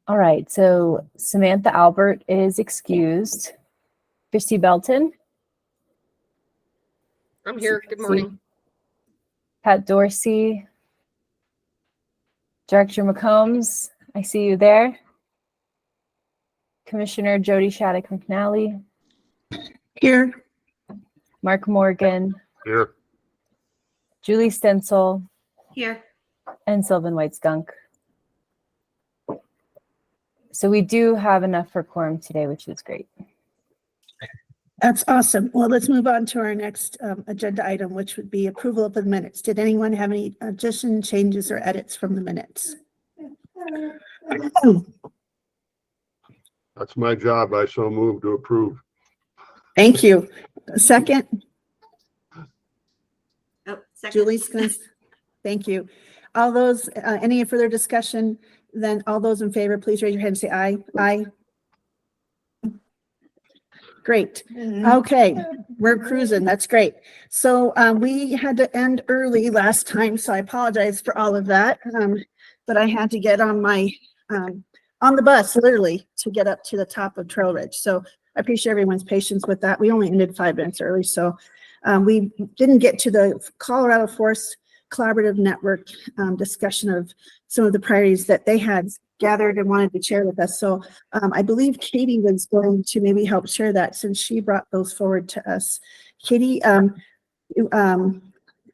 All right, so Samantha Albert is excused. Christy Belton. I'm here. Good morning. Pat Dorsey. Director McCombs, I see you there. Commissioner Jody Shattuck McNally. Here. Mark Morgan. Here. Julie Stencil. Here. And Sylvan White Skunk. So we do have enough for quorum today, which is great. That's awesome. Well, let's move on to our next agenda item, which would be approval of the minutes. Did anyone have any additions, changes, or edits from the minutes? That's my job. I so move to approve. Thank you. Second? Oh, second. Julie's gonna, thank you. All those, any further discussion? Then all those in favor, please raise your hand and say aye. Aye. Great. Okay, we're cruising. That's great. So we had to end early last time, so I apologize for all of that. But I had to get on my on the bus literally to get up to the top of Trail Ridge. So I appreciate everyone's patience with that. We only ended 5 minutes early, so we didn't get to the Colorado Forest Collaborative Network discussion of some of the priorities that they had gathered and wanted to share with us. So I believe Katie was going to maybe help share that since she brought those forward to us. Katie, are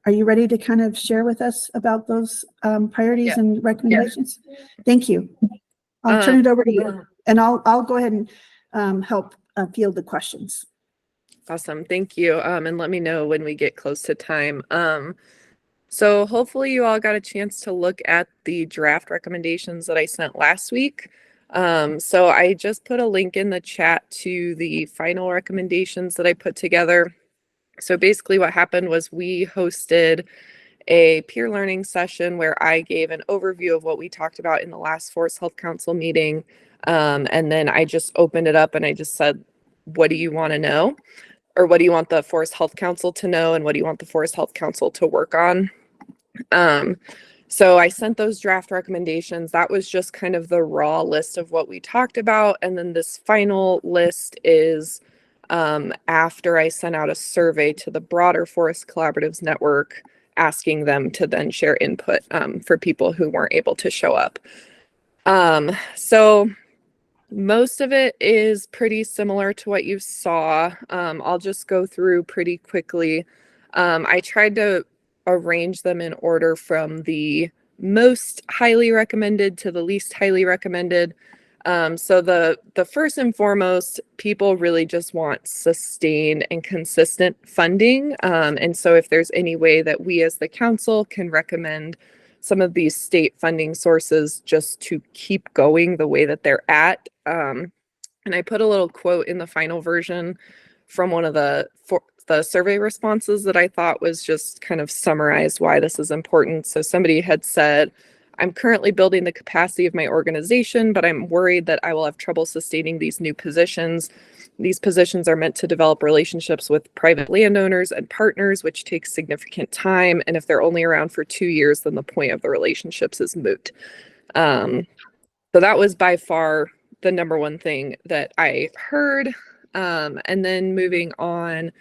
you ready to kind of share with us about those priorities and recommendations? Thank you. I'll turn it over to you, and I'll go ahead and help field the questions. Awesome. Thank you. And let me know when we get close to time. So hopefully you all got a chance to look at the draft recommendations that I sent last week. So I just put a link in the chat to the final recommendations that I put together. So basically what happened was we hosted a peer learning session where I gave an overview of what we talked about in the last Forest Health Council meeting. And then I just opened it up and I just said, what do you want to know? Or what do you want the Forest Health Council to know? And what do you want the Forest Health Council to work on? So I sent those draft recommendations. That was just kind of the raw list of what we talked about. And then this final list is after I sent out a survey to the broader Forest Collaboratives Network, asking them to then share input for people who weren't able to show up. So most of it is pretty similar to what you saw. I'll just go through pretty quickly. I tried to arrange them in order from the most highly recommended to the least highly recommended. So the first and foremost, people really just want sustained and consistent funding. And so if there's any way that we as the council can recommend some of these state funding sources just to keep going the way that they're at. And I put a little quote in the final version from one of the survey responses that I thought was just kind of summarized why this is important. So somebody had said, I'm currently building the capacity of my organization, but I'm worried that I will have trouble sustaining these new positions. These positions are meant to develop relationships with private landowners and partners, which takes significant time. And if they're only around for 2 years, then the point of the relationships is moot. So that was by far the number one thing that I heard. And then moving on,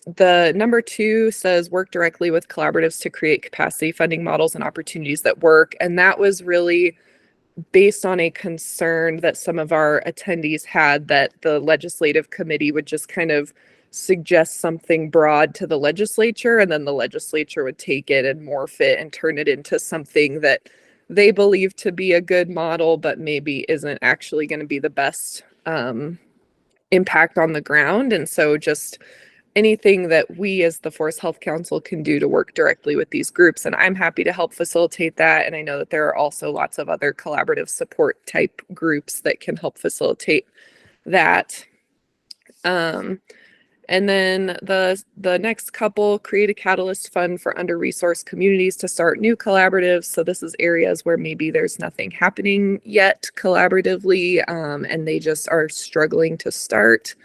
the number 2 says work directly with collaboratives to create capacity funding models and opportunities that work. And that was really based on a concern that some of our attendees had that the legislative committee would just kind of suggest something broad to the legislature, and then the legislature would take it and morph it and turn it into something that they believe to be a good model, but maybe isn't actually going to be the best impact on the ground. And so just anything that we as the Forest Health Council can do to work directly with these groups. And I'm happy to help facilitate that. And I know that there are also lots of other collaborative support type groups that can help facilitate that. And then the next couple, create a catalyst fund for under-resourced communities to start new collaboratives. So this is areas where maybe there's nothing happening yet collaboratively, and they just are struggling to start.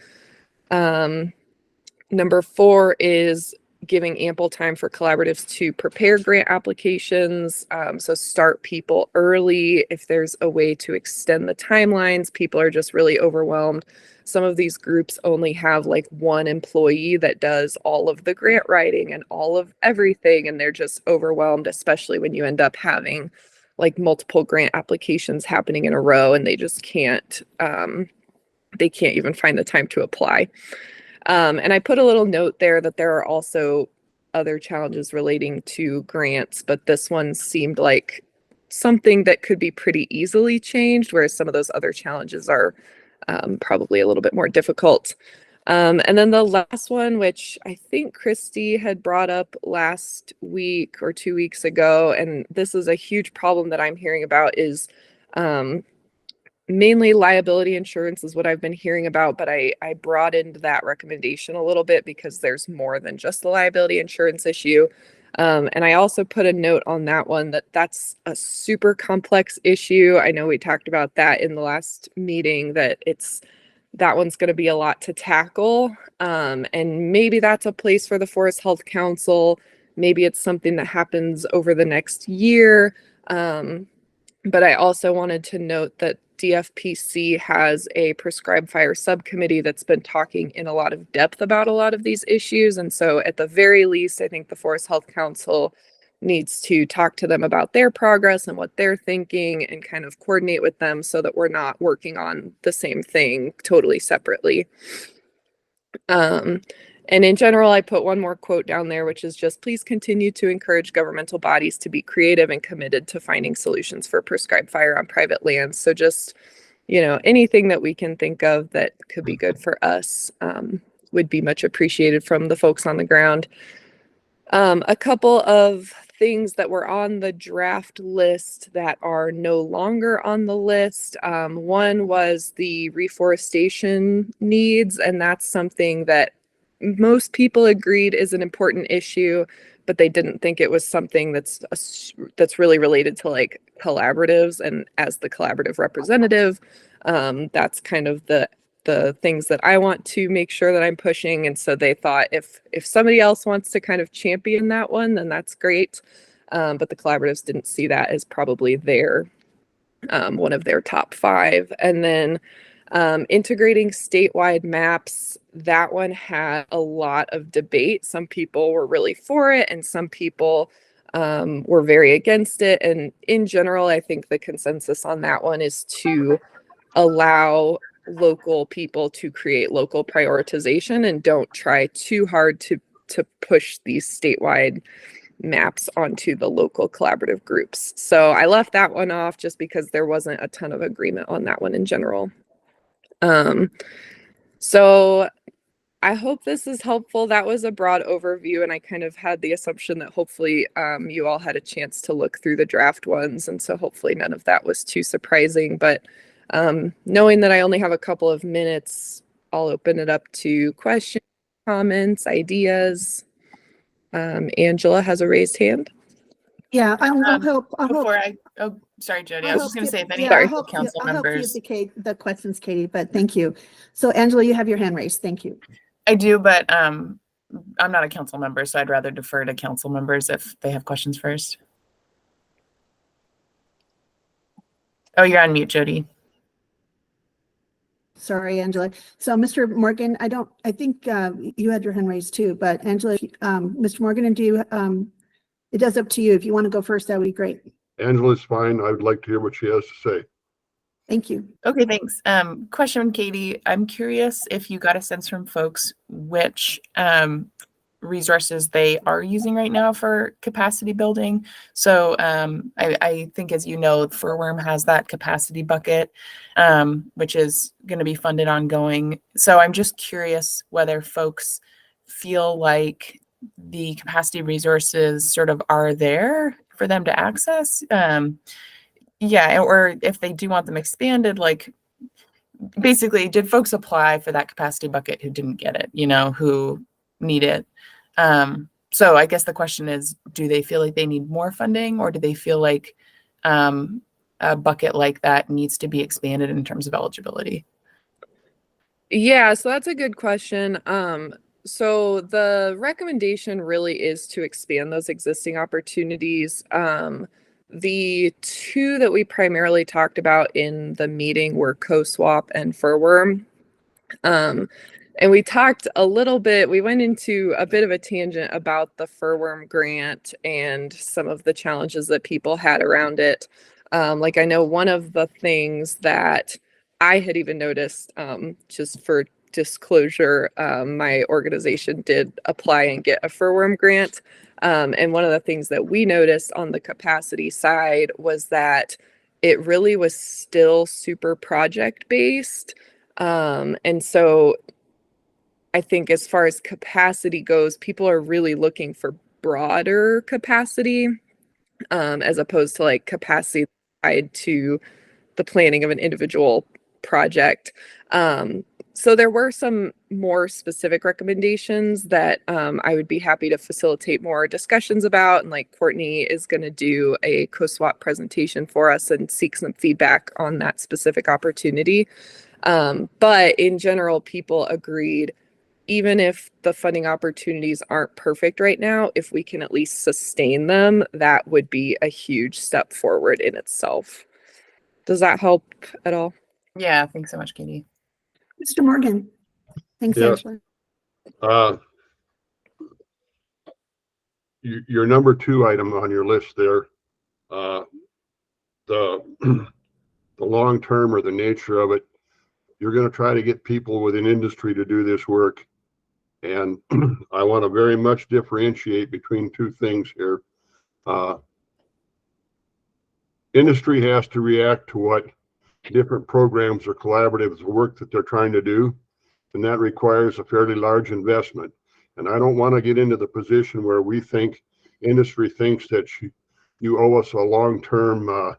Number 4 is giving ample time for collaboratives to prepare grant applications. So start people early. If there's a way to extend the timelines, people are just really overwhelmed. Some of these groups only have like one employee that does all of the grant writing and all of everything, and they're just overwhelmed, especially when you end up having like multiple grant applications happening in a row, and they just can't even find the time to apply. And I put a little note there that there are also other challenges relating to grants, but this one seemed like something that could be pretty easily changed, whereas some of those other challenges are probably a little bit more difficult. And then the last one, which I think Christy had brought up last week or 2 weeks ago, and this is a huge problem that I'm hearing about, is mainly liability insurance is what I've been hearing about, but I broadened that recommendation a little bit because there's more than just the liability insurance issue. And I also put a note on that one that's a super complex issue. I know we talked about that in the last meeting, that one's going to be a lot to tackle. And maybe that's a place for the Forest Health Council. Maybe it's something that happens over the next year. But I also wanted to note that DFPC has a prescribed fire subcommittee that's been talking in a lot of depth about a lot of these issues. And so at the very least, I think the Forest Health Council needs to talk to them about their progress and what they're thinking and kind of coordinate with them so that we're not working on the same thing totally separately. And in general, I put one more quote down there, which is just, please continue to encourage governmental bodies to be creative and committed to finding solutions for prescribed fire on private lands. So just, anything that we can think of that could be good for us would be much appreciated from the folks on the ground. A couple of things that were on the draft list that are no longer on the list. One was the reforestation needs, and that's something that most people agreed is an important issue, but they didn't think it was something that's really related to like collaboratives. And as the collaborative representative, that's kind of the things that I want to make sure that I'm pushing. And so they thought if somebody else wants to kind of champion that one, then that's great. But the collaboratives didn't see that as probably one of their top 5. And then integrating statewide maps, that one had a lot of debate. Some people were really for it and some people were very against it. And in general, I think the consensus on that one is to allow local people to create local prioritization and don't try too hard to push these statewide maps onto the local collaborative groups. So I left that one off just because there wasn't a ton of agreement on that one in general. So I hope this is helpful. That was a broad overview, and I kind of had the assumption that hopefully you all had a chance to look through the draft ones, and so hopefully none of that was too surprising. But knowing that I only have a couple of minutes, I'll open it up to questions, comments, ideas. Angela has a raised hand. Yeah, I'll help. Sorry, Jody. I was just going to say if any council I'll help you members. the questions, Katie, but thank you. So Angela, you have your hand raised. Thank you. I do, but I'm not a council member, so I'd rather defer to council members if they have questions first. Oh, you're on mute, Jody. Sorry, Angela. So Mr. Morgan, I think you had your hand raised too, but Angela, Mr. Morgan, and it does up to you. If you want to go first, that would be great. Angela's fine. I would like to hear what she has to say. Thank you. Okay, thanks. Question, Katie. I'm curious if you got a sense from folks which resources they are using right now for capacity building. So I think, as you know, FurWorm has that capacity bucket, which is going to be funded ongoing. So I'm just curious whether folks feel like the capacity resources sort of are there for them to access. Or if they do want them expanded, like basically, did folks apply for that capacity bucket who didn't get it, who need it? So I guess the question is, do they feel like they need more funding, or do they feel like a bucket like that needs to be expanded in terms of eligibility? Yeah, so that's a good question. So the recommendation really is to expand those existing opportunities. The two that we primarily talked about in the meeting were CoSwap and Furworm. And we talked a little bit, we went into a bit of a tangent about the Furworm grant and some of the challenges that people had around it. Like I know one of the things that I had even noticed, just for disclosure, my organization did apply and get a Furworm grant. And one of the things that we noticed on the capacity side was that it really was still super project based. And so I think as far as capacity goes, people are really looking for broader capacity, as opposed to like capacity tied to the planning of an individual project. So there were some more specific recommendations that I would be happy to facilitate more discussions about. And like Courtney is going to do a CoSwap presentation for us and seek some feedback on that specific opportunity. But in general, people agreed, even if the funding opportunities aren't perfect right now, if we can at least sustain them, that would be a huge step forward in itself. Does that help at all? Yeah, thanks so much, Katie. Mr. Morgan. Thanks, Yeah. Angela. Your number 2 item on your list there, the long term or the nature of it, you're going to try to get people within industry to do this work. And I want to very much differentiate between 2 things here. Industry has to react to what different programs or collaboratives work that they're trying to do, and that requires a fairly large investment. And I don't want to get into the position where we think industry thinks that you owe us a long-term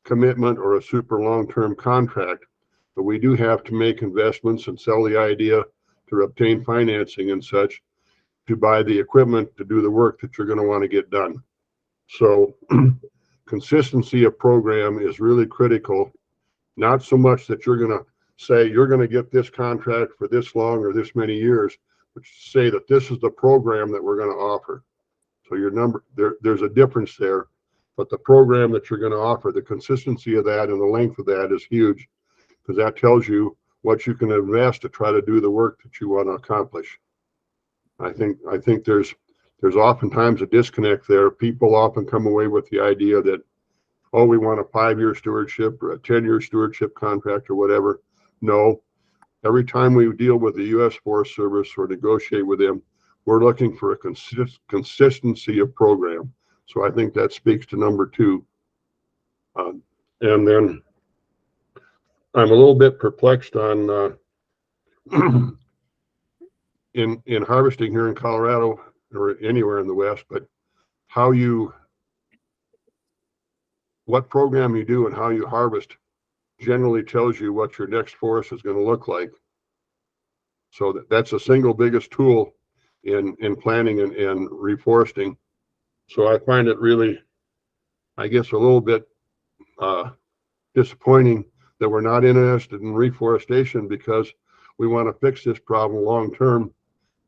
commitment or a super long-term contract, but we do have to make investments and sell the idea to obtain financing and such to buy the equipment to do the work that you're going to want to get done. So consistency of program is really critical. Not so much that you're going to say you're going to get this contract for this long or this many years, but say that this is the program that we're going to offer. So there's a difference there, but the program that you're going to offer, the consistency of that and the length of that is huge, because that tells you what you can invest to try to do the work that you want to accomplish. I think there's oftentimes a disconnect there. People often come away with the idea that, oh, we want a 5-year stewardship or a 10-year stewardship contract or whatever. No, every time we deal with the U.S. Forest Service or negotiate with them, we're looking for a consistency of program. So I think that speaks to number 2. And then I'm a little bit perplexed on in harvesting here in Colorado or anywhere in the West, but what program you do and how you harvest generally tells you what your next forest is going to look like. So that's the single biggest tool in planning and reforesting. So I find it really, I guess, a little bit disappointing that we're not interested in reforestation, because we want to fix this problem long term,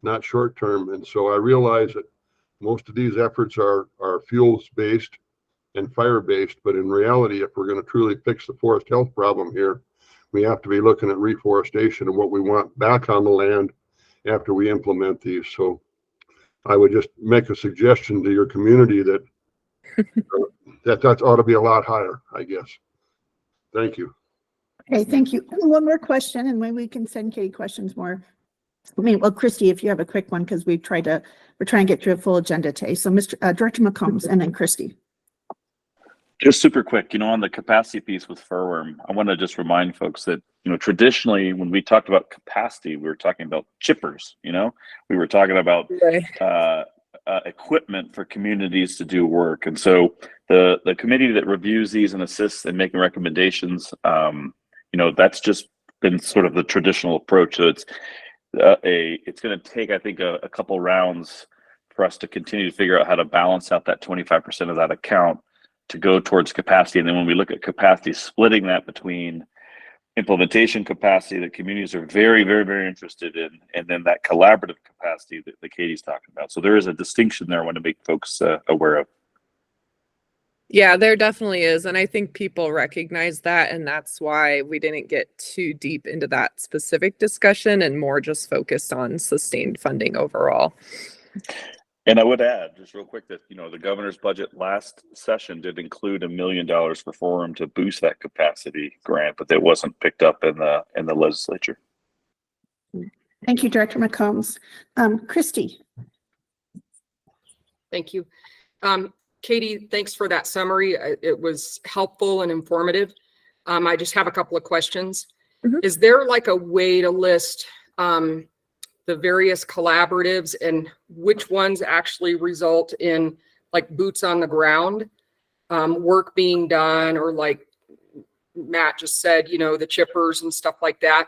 not short term. And so I realize that most of these efforts are fuels based and fire based, but in reality, if we're going to truly fix the forest health problem here, we have to be looking at reforestation and what we want back on the land after we implement these. So I would just make a suggestion to your community that that ought to be a lot higher, I guess. Thank you. Okay, thank you. One more question, and maybe we can send Katie questions more. Well, Christy, if you have a quick one, because we're trying to get through a full agenda today. So Director McCombs and then Christy. Just super quick, on the capacity piece with Furworm, I want to just remind folks that, traditionally when we talked about capacity, we were talking about chippers, we were talking about equipment for communities to do work. And so the committee that reviews these and assists in making recommendations, that's just been sort of the traditional approach. So it's going to take, I think, a couple rounds for us to continue to figure out how to balance out that 25% of that account to go towards capacity. And then when we look at capacity, splitting that between implementation capacity that communities are very, very, very interested in, and then that collaborative capacity that Katie's talking about. So there is a distinction there I want to make folks aware of. Yeah, there definitely is. And I think people recognize that. And that's why we didn't get too deep into that specific discussion and more just focused on sustained funding overall. And I would add just real quick that, the governor's budget last session did include $1 million for Forum to boost that capacity grant, but that wasn't picked up in the legislature. Thank you, Director McCombs. Christy. Thank you. Katie, thanks for that summary. It was helpful and informative. I just have a couple of questions. Mhm. Is there like a way to list the various collaboratives and which ones actually result in like boots on the ground, work being done, or like Matt just said, the chippers and stuff like that?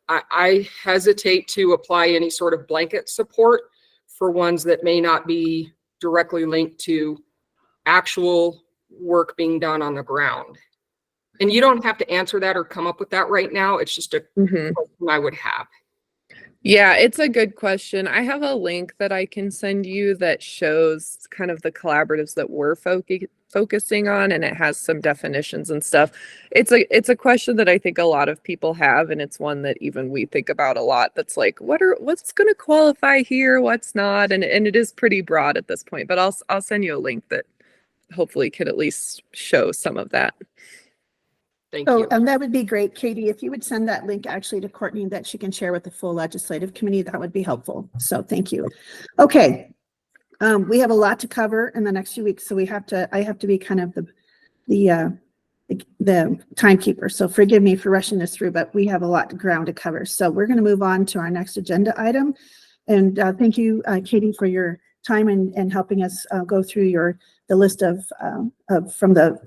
I hesitate to apply any sort of blanket support for ones that may not be directly linked to actual work being done on the ground. And you don't have to answer that or come up with that right now. It's just a question I would have. Yeah, it's a good question. I have a link that I can send you that shows kind of the collaboratives that we're focusing on, and it has some definitions and stuff. It's a question that I think a lot of people have, and it's one that even we think about a lot. That's like, what's going to qualify here, what's not, and it is pretty broad at this point. But I'll send you a link that hopefully could at least show some of that. Thank you. That would be great, Katie. If you would send that link actually to Courtney that she can share with the full legislative committee, that would be helpful. So thank you. Okay. We have a lot to cover in the next few weeks, so I have to be kind of the timekeeper. So forgive me for rushing this through, but we have a lot of ground to cover. So we're going to move on to our next agenda item. And thank you, Katie, for your time and helping us go through the list of from the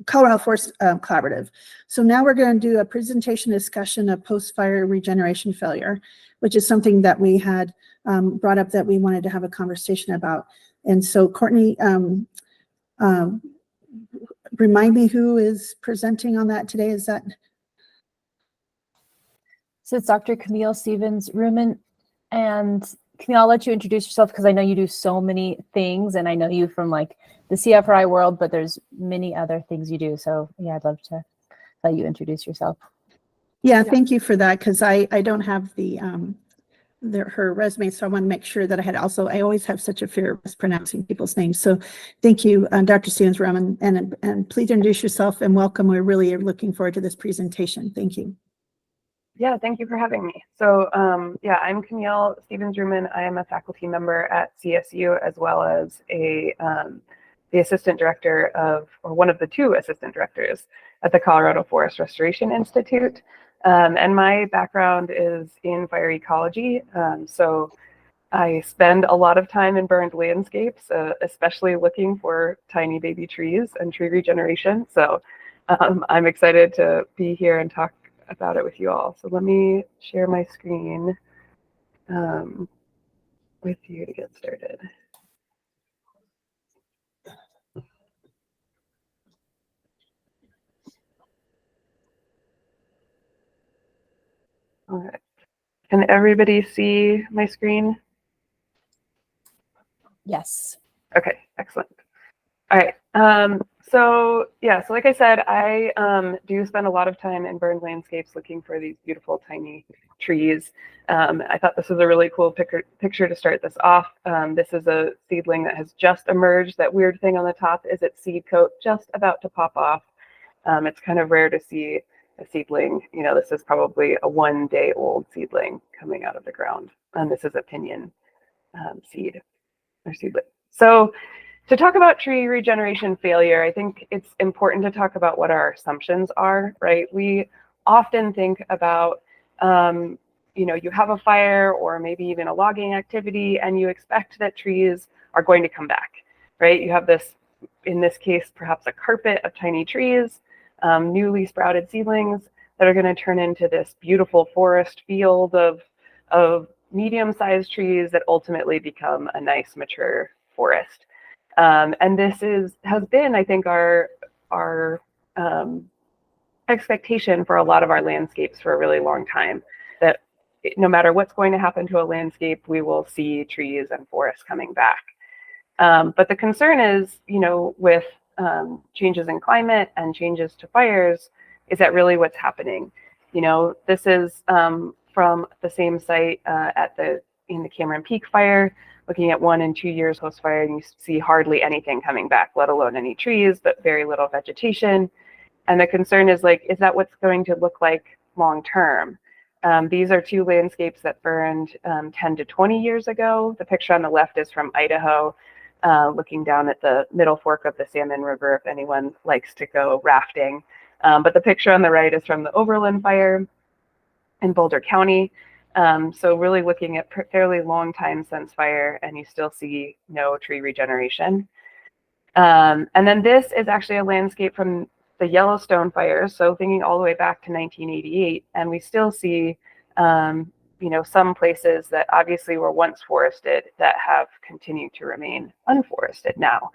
Colorado Forest Collaborative. So now we're going to do a presentation discussion of post-fire regeneration failure, which is something that we had brought up that we wanted to have a conversation about. And so Courtney, remind me who is presenting on that today. Is that? So it's Dr. Camille Stevens-Ruman. And Camille, I'll let you introduce yourself because I know you do so many things, and I know you from like the CFRI world, but there's many other things you do. So yeah, I'd love to let you introduce yourself. Yeah, thank you for that, because I don't have her resume, so I want to make sure that I always have such a fear of mispronouncing people's names. So thank you, Dr. Stevens-Ruman, and please introduce yourself and welcome. We're really looking forward to this presentation. Thank you. Yeah, thank you for having me. So I'm Camille Stevens-Ruman. I am a faculty member at CSU, as well as the assistant director or one of the two assistant directors at the Colorado Forest Restoration Institute. And my background is in fire ecology. So I spend a lot of time in burned landscapes, especially looking for tiny baby trees and tree regeneration. So I'm excited to be here and talk about it with you all. So let me share my screen with you to get started. All right. Can everybody see my screen? Yes. Okay, excellent. All right. So like I said, I do spend a lot of time in burned landscapes looking for these beautiful tiny trees. I thought this was a really cool picture to start this off. This is a seedling that has just emerged. That weird thing on the top is its seed coat just about to pop off. It's kind of rare to see a seedling. This is probably a 1-day-old seedling coming out of the ground. And this is a pinyon seed or seedling. So to talk about tree regeneration failure, I think it's important to talk about what our assumptions are, right? We often think about, you have a fire or maybe even a logging activity, and you expect that trees are going to come back, right? You have this, in this case, perhaps a carpet of tiny trees, newly sprouted seedlings that are going to turn into this beautiful forest field of medium-sized trees that ultimately become a nice mature forest. And this has been, I think, our expectation for a lot of our landscapes for a really long time, that no matter what's going to happen to a landscape, we will see trees and forests coming back. But the concern is, with changes in climate and changes to fires, is that really what's happening? This is from the same site in the Cameron Peak fire, looking at 1 and 2 years post fire, and you see hardly anything coming back, let alone any trees, but very little vegetation. And the concern is is that what's going to look like long term? These are 2 landscapes that burned 10 to 20 years ago. The picture on the left is from Idaho, looking down at the middle fork of the Salmon River, if anyone likes to go rafting. But the picture on the right is from the Overland fire in Boulder County. So really looking at fairly long time since fire, and you still see no tree regeneration. And then this is actually a landscape from the Yellowstone fires, so thinking all the way back to 1988, and we still see some places that obviously were once forested that have continued to remain unforested now.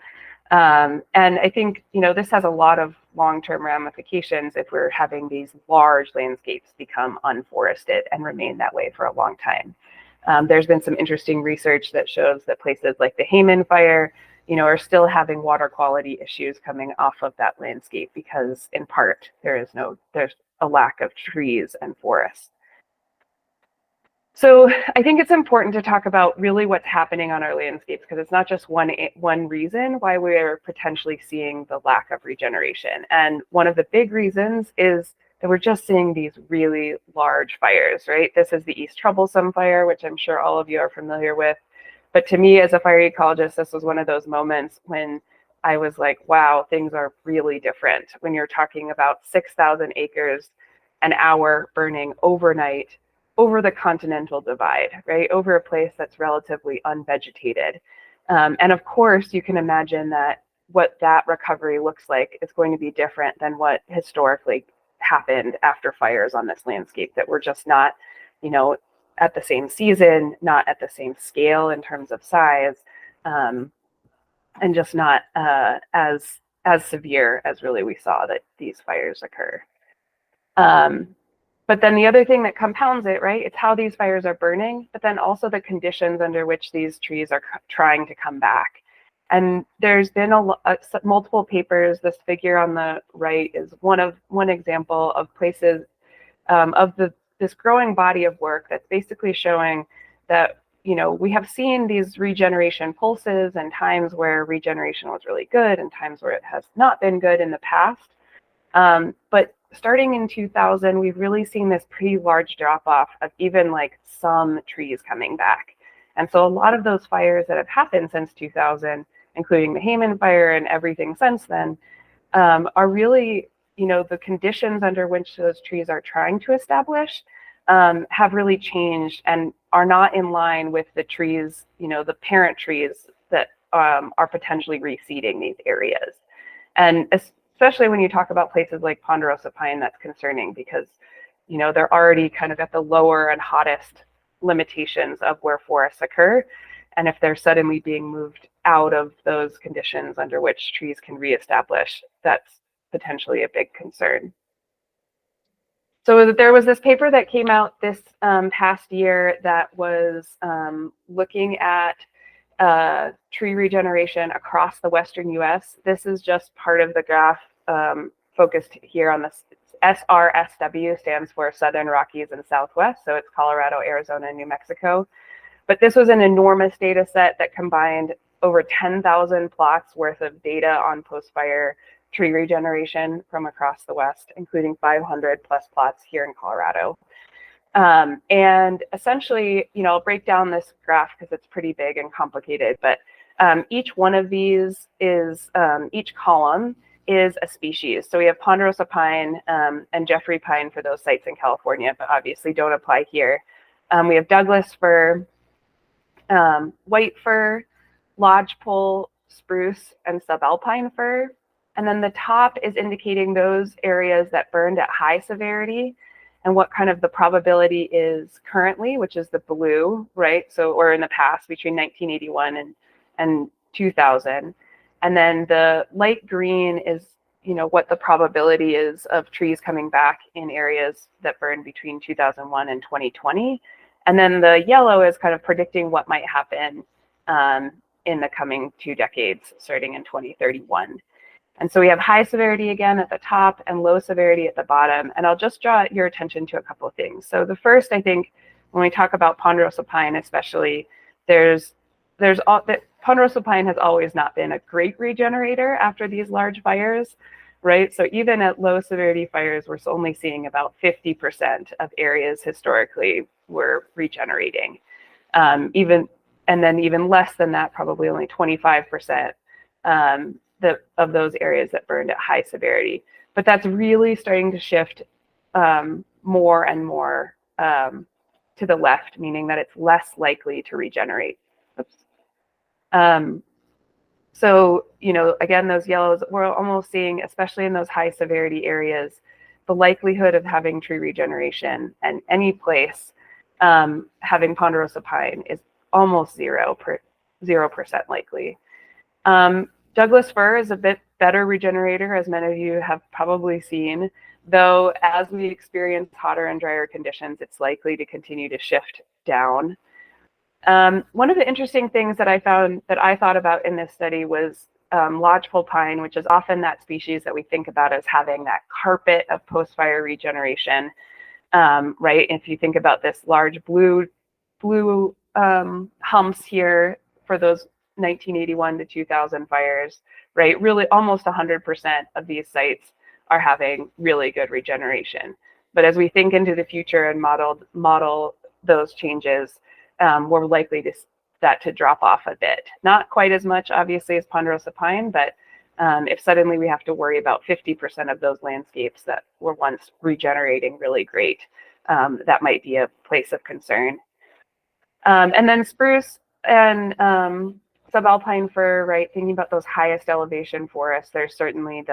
And I think, this has a lot of long-term ramifications if we're having these large landscapes become unforested and remain that way for a long time. There's been some interesting research that shows that places like the Hayman fire, are still having water quality issues coming off of that landscape because in part there's a lack of trees and forests. So I think it's important to talk about really what's happening on our landscapes, because it's not just one reason why we're potentially seeing the lack of regeneration. And one of the big reasons is that we're just seeing these really large fires, right? This is the East Troublesome fire, which I'm sure all of you are familiar with. But to me, as a fire ecologist, this was one of those moments when I was like, wow, things are really different. When you're talking about 6,000 acres an hour burning overnight over the Continental Divide, right? Over a place that's relatively unvegetated. And of course, you can imagine that what that recovery looks like is going to be different than what historically happened after fires on this landscape, that we're just not, at the same season, not at the same scale in terms of size, and just not as severe as really we saw that these fires occur. But then the other thing that compounds it, right, it's how these fires are burning, but then also the conditions under which these trees are trying to come back. And there's been multiple papers. This figure on the right is one example of places this growing body of work that's basically showing that we have seen these regeneration pulses and times where regeneration was really good and times where it has not been good in the past. But starting in 2000, we've really seen this pretty large drop off of even some trees coming back. And so a lot of those fires that have happened since 2000, including the Hayman fire and everything since then, are really, the conditions under which those trees are trying to establish have really changed and are not in line with the trees, the parent trees that are potentially reseeding these areas. And especially when you talk about places like Ponderosa Pine, that's concerning because, they're already kind of at the lower and hottest limitations of where forests occur. And if they're suddenly being moved out of those conditions under which trees can reestablish, that's potentially a big concern. So there was this paper that came out this past year that was looking at tree regeneration across the Western US. This is just part of the graph focused here on this. SRSW stands for Southern Rockies and Southwest. So it's Colorado, Arizona, and New Mexico. But this was an enormous data set that combined over 10,000 plots worth of data on post-fire tree regeneration from across the West, including 500 plus plots here in Colorado. And essentially, I'll break down this graph because it's pretty big and complicated, but each one of these is, each column is a species. So we have Ponderosa pine and Jeffrey pine for those sites in California, but obviously don't apply here. We have Douglas fir, white fir, lodgepole, spruce, and subalpine fir. And then the top is indicating those areas that burned at high severity and what kind of the probability is currently, which is the blue, right? So, or in the past between 1981 and 2000. And then the light green is what the probability is of trees coming back in areas that burned between 2001 and 2020. And then the yellow is kind of predicting what might happen in the coming 2 decades, starting in 2031. And so we have high severity again at the top and low severity at the bottom. And I'll just draw your attention to a couple of things. So the first, I think, when we talk about ponderosa pine especially, ponderosa pine has always not been a great regenerator after these large fires, right? So even at low severity fires, we're only seeing about 50% of areas historically were regenerating. And then even less than that, probably only 25% of those areas that burned at high severity. But that's really starting to shift more and more to the left, meaning that it's less likely to regenerate. Oops. So, again, those yellows, we're almost seeing, especially in those high severity areas, the likelihood of having tree regeneration and any place having ponderosa pine is almost 0% likely. Douglas fir is a bit better regenerator, as many of you have probably seen, though as we experience hotter and drier conditions, it's likely to continue to shift down. One of the interesting things that I found that I thought about in this study was lodgepole pine, which is often that species that we think about as having that carpet of post-fire regeneration, right? If you think about this large blue humps here for those 1981 to 2000 fires, right? Really almost 100% of these sites are having really good regeneration. But as we think into the future and model those changes, we're likely that to drop off a bit. Not quite as much, obviously, as ponderosa pine, but if suddenly we have to worry about 50% of those landscapes that were once regenerating really great, that might be a place of concern. And then spruce and subalpine fir, right? Thinking about those highest elevation forests, there's certainly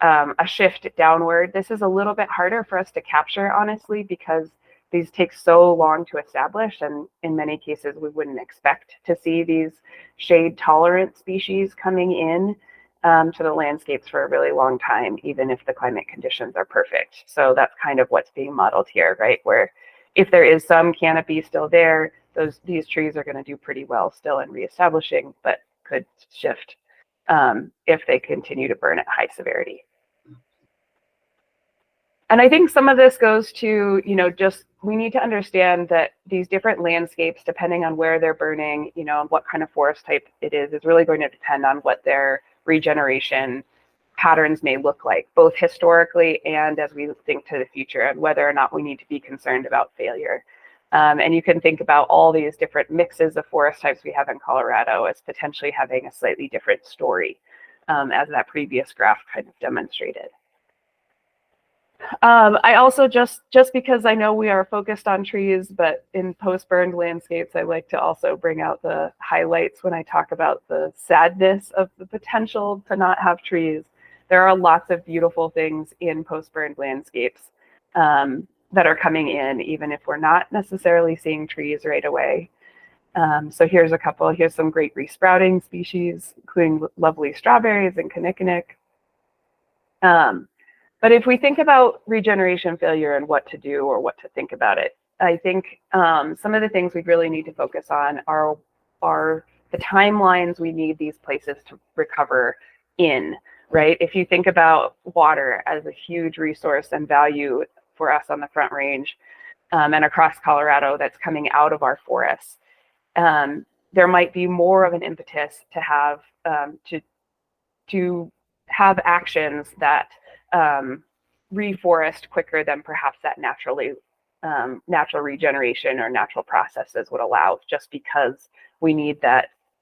a shift downward. This is a little bit harder for us to capture, honestly, because these take so long to establish, and in many cases we wouldn't expect to see these shade tolerant species coming in to the landscapes for a really long time, even if the climate conditions are perfect. So that's kind of what's being modeled here, right? Where if there is some canopy still there, these trees are going to do pretty well still in reestablishing, but could shift if they continue to burn at high severity. And I think some of this goes to, just we need to understand that these different landscapes, depending on where they're burning, and what kind of forest type it is really going to depend on what their regeneration patterns may look like, both historically and as we think to the future, and whether or not we need to be concerned about failure. And you can think about all these different mixes of forest types we have in Colorado as potentially having a slightly different story, as that previous graph kind of demonstrated. I also, just because I know we are focused on trees, but in post-burned landscapes, I like to also bring out the highlights when I talk about the sadness of the potential to not have trees. There are lots of beautiful things in post-burned landscapes that are coming in, even if we're not necessarily seeing trees right away. So here's a couple. Here's some great resprouting species, including lovely strawberries and kinnikinnick. But if we think about regeneration failure and what to do or what to think about it, I think some of the things we really need to focus on are the timelines we need these places to recover in, right? If you think about water as a huge resource and value for us on the Front Range and across Colorado that's coming out of our forests, there might be more of an impetus to have actions that reforest quicker than perhaps that natural regeneration or natural processes would allow, just because we need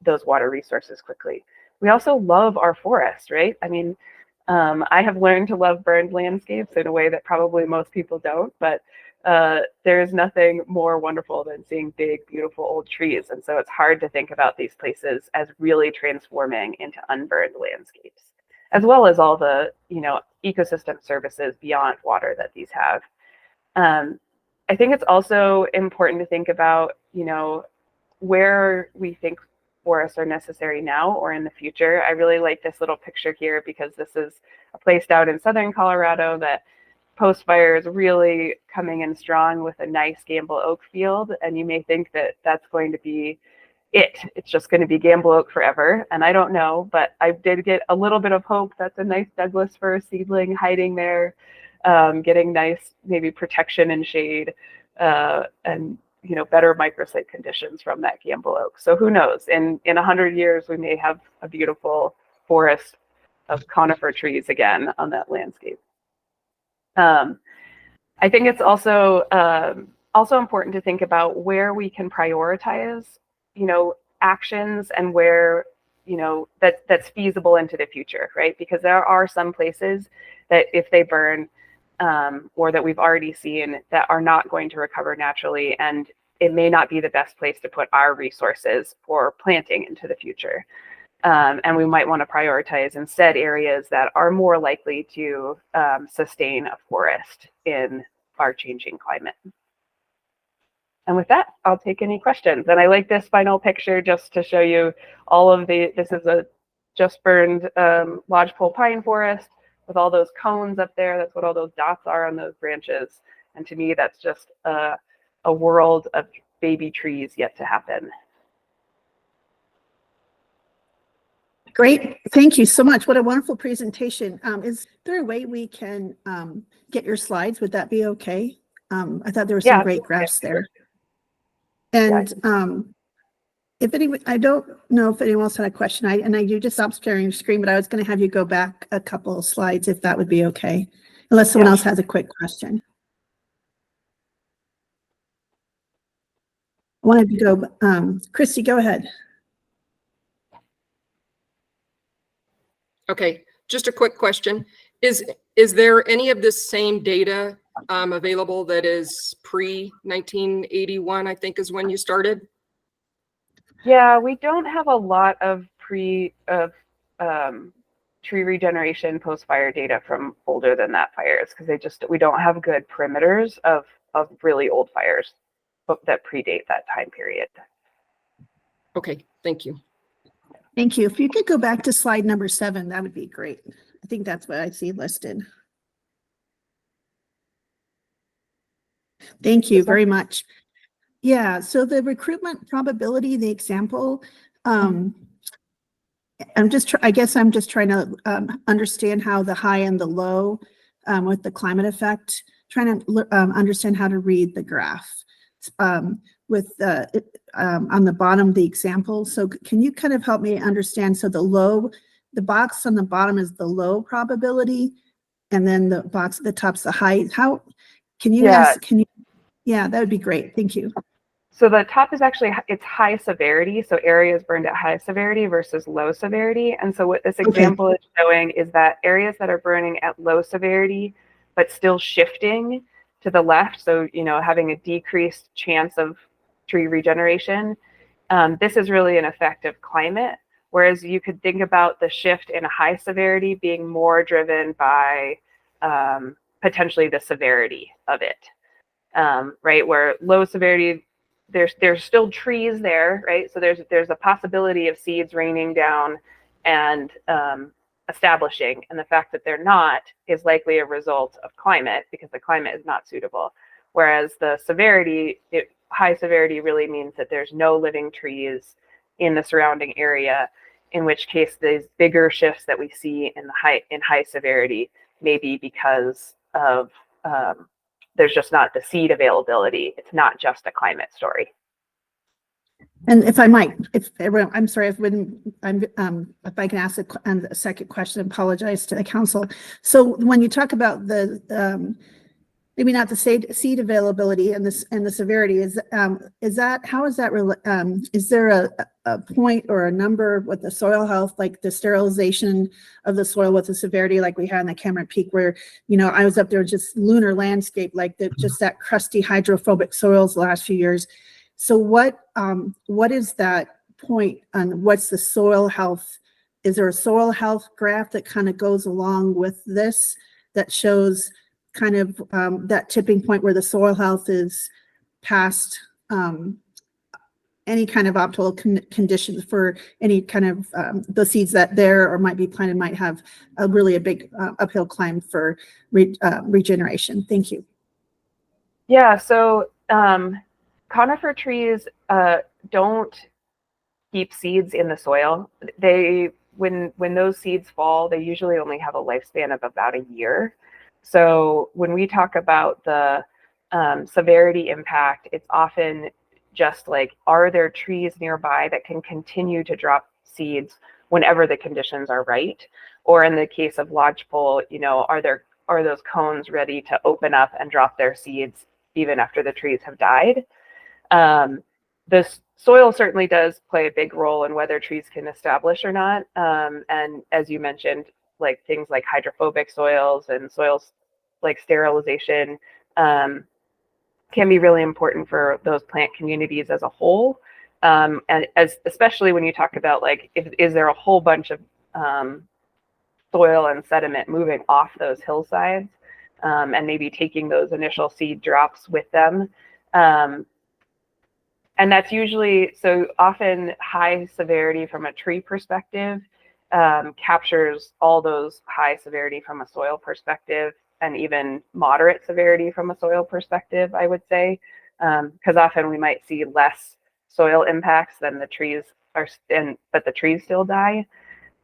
those water resources quickly. We also love our forest, right? I mean, I have learned to love burned landscapes in a way that probably most people don't, but there's nothing more wonderful than seeing big, beautiful old trees. And so it's hard to think about these places as really transforming into unburned landscapes, as well as all the, ecosystem services beyond water that these have. I think it's also important to think about, where we think forests are necessary now or in the future. I really like this little picture here because this is a place out in southern Colorado that post-fire is really coming in strong with a nice Gamble oak field. And you may think that that's going to be it. It's just going to be Gamble oak forever. And I don't know, but I did get a little bit of hope. That's a nice Douglas fir seedling hiding there, getting nice maybe protection and shade, and better microsite conditions from that Gamble oak. So who knows? In 100 years, we may have a beautiful forest of conifer trees again on that landscape. I think it's also important to think about where we can prioritize, actions and where, that's feasible into the future, right? Because there are some places that if they burn, or that we've already seen that are not going to recover naturally, and it may not be the best place to put our resources for planting into the future. And we might want to prioritize instead areas that are more likely to sustain a forest in our changing climate. And with that, I'll take any questions. And I like this final picture just to show you all of this is a just burned lodgepole pine forest with all those cones up there. That's what all those dots are on those branches. And to me, that's just a world of baby trees yet to happen. Great. Thank you so much. What a wonderful presentation. Is there a way we can get your slides? Would that be okay? I thought there were some great graphs there. And if anyone, I don't know if anyone else had a question. You just stopped sharing your screen, but I was going to have you go back a couple of slides if that would be okay, unless someone else has a quick question. I wanted to go, Christy, go ahead. Okay, just a quick question. Is there any of this same data available that is pre-1981, I think is when you started? Yeah, we don't have a lot of tree regeneration post-fire data from older than that fires because we don't have good perimeters of really old fires that predate that time period. Okay, thank you. Thank you. If you could go back to slide number 7, that would be great. I think that's what I see listed. Thank you very much. Yeah, so the recruitment probability, the example, I guess I'm just trying to understand how the high and the low with the climate effect, trying to understand how to read the graph with on the bottom, the example. So can you kind of help me understand? So the box on the bottom is the low probability, and then the box at the top's the high. How can you yeah, that would be great. Thank you. So the top is actually, it's high severity. So areas burned at high severity versus low severity. And so what this example is showing is that areas that are burning at low severity, but still shifting to the left. So, having a decreased chance of tree regeneration. This is really an effect of climate. Whereas you could think about the shift in high severity being more driven by potentially the severity of it. Right, where low severity, there's still trees there, right? So there's a possibility of seeds raining down and establishing, and the fact that they're not is likely a result of climate because the climate is not suitable. Whereas the severity, high severity really means that there's no living trees in the surrounding area, in which case these bigger shifts that we see in high severity may be because of there's just not the seed availability. It's not just a climate story. And if I might, I'm sorry, if I can ask a second question, I apologize to the council. So when you talk about the maybe not the seed availability and the severity, is there a point or a number with the soil health, like the sterilization of the soil with the severity like we had in the Cameron Peak, where I was up there just lunar landscape, like just that crusty hydrophobic soils the last few years. So what is that point on what's the soil health? Is there a soil health graph that kind of goes along with this that shows kind of that tipping point where the soil health is past any kind of optimal conditions for any kind of the seeds that there or might be planted might have a really big uphill climb for regeneration. Thank you. Yeah, so conifer trees don't keep seeds in the soil. When those seeds fall, they usually only have a lifespan of about a year. So when we talk about the severity impact, it's often just like, are there trees nearby that can continue to drop seeds whenever the conditions are right? Or in the case of lodgepole, you know, are those cones ready to open up and drop their seeds even after the trees have died? The soil certainly does play a big role in whether trees can establish or not. And as you mentioned, like things like hydrophobic soils and soils like sterilization can be really important for those plant communities as a whole. And especially when you talk about like, is there a whole bunch of soil and sediment moving off those hillsides and maybe taking those initial seed drops with them. And that's usually, so often high severity from a tree perspective captures all those high severity from a soil perspective, and even moderate severity from a soil perspective, I would say, because often we might see less soil impacts than the trees are, but the trees still die.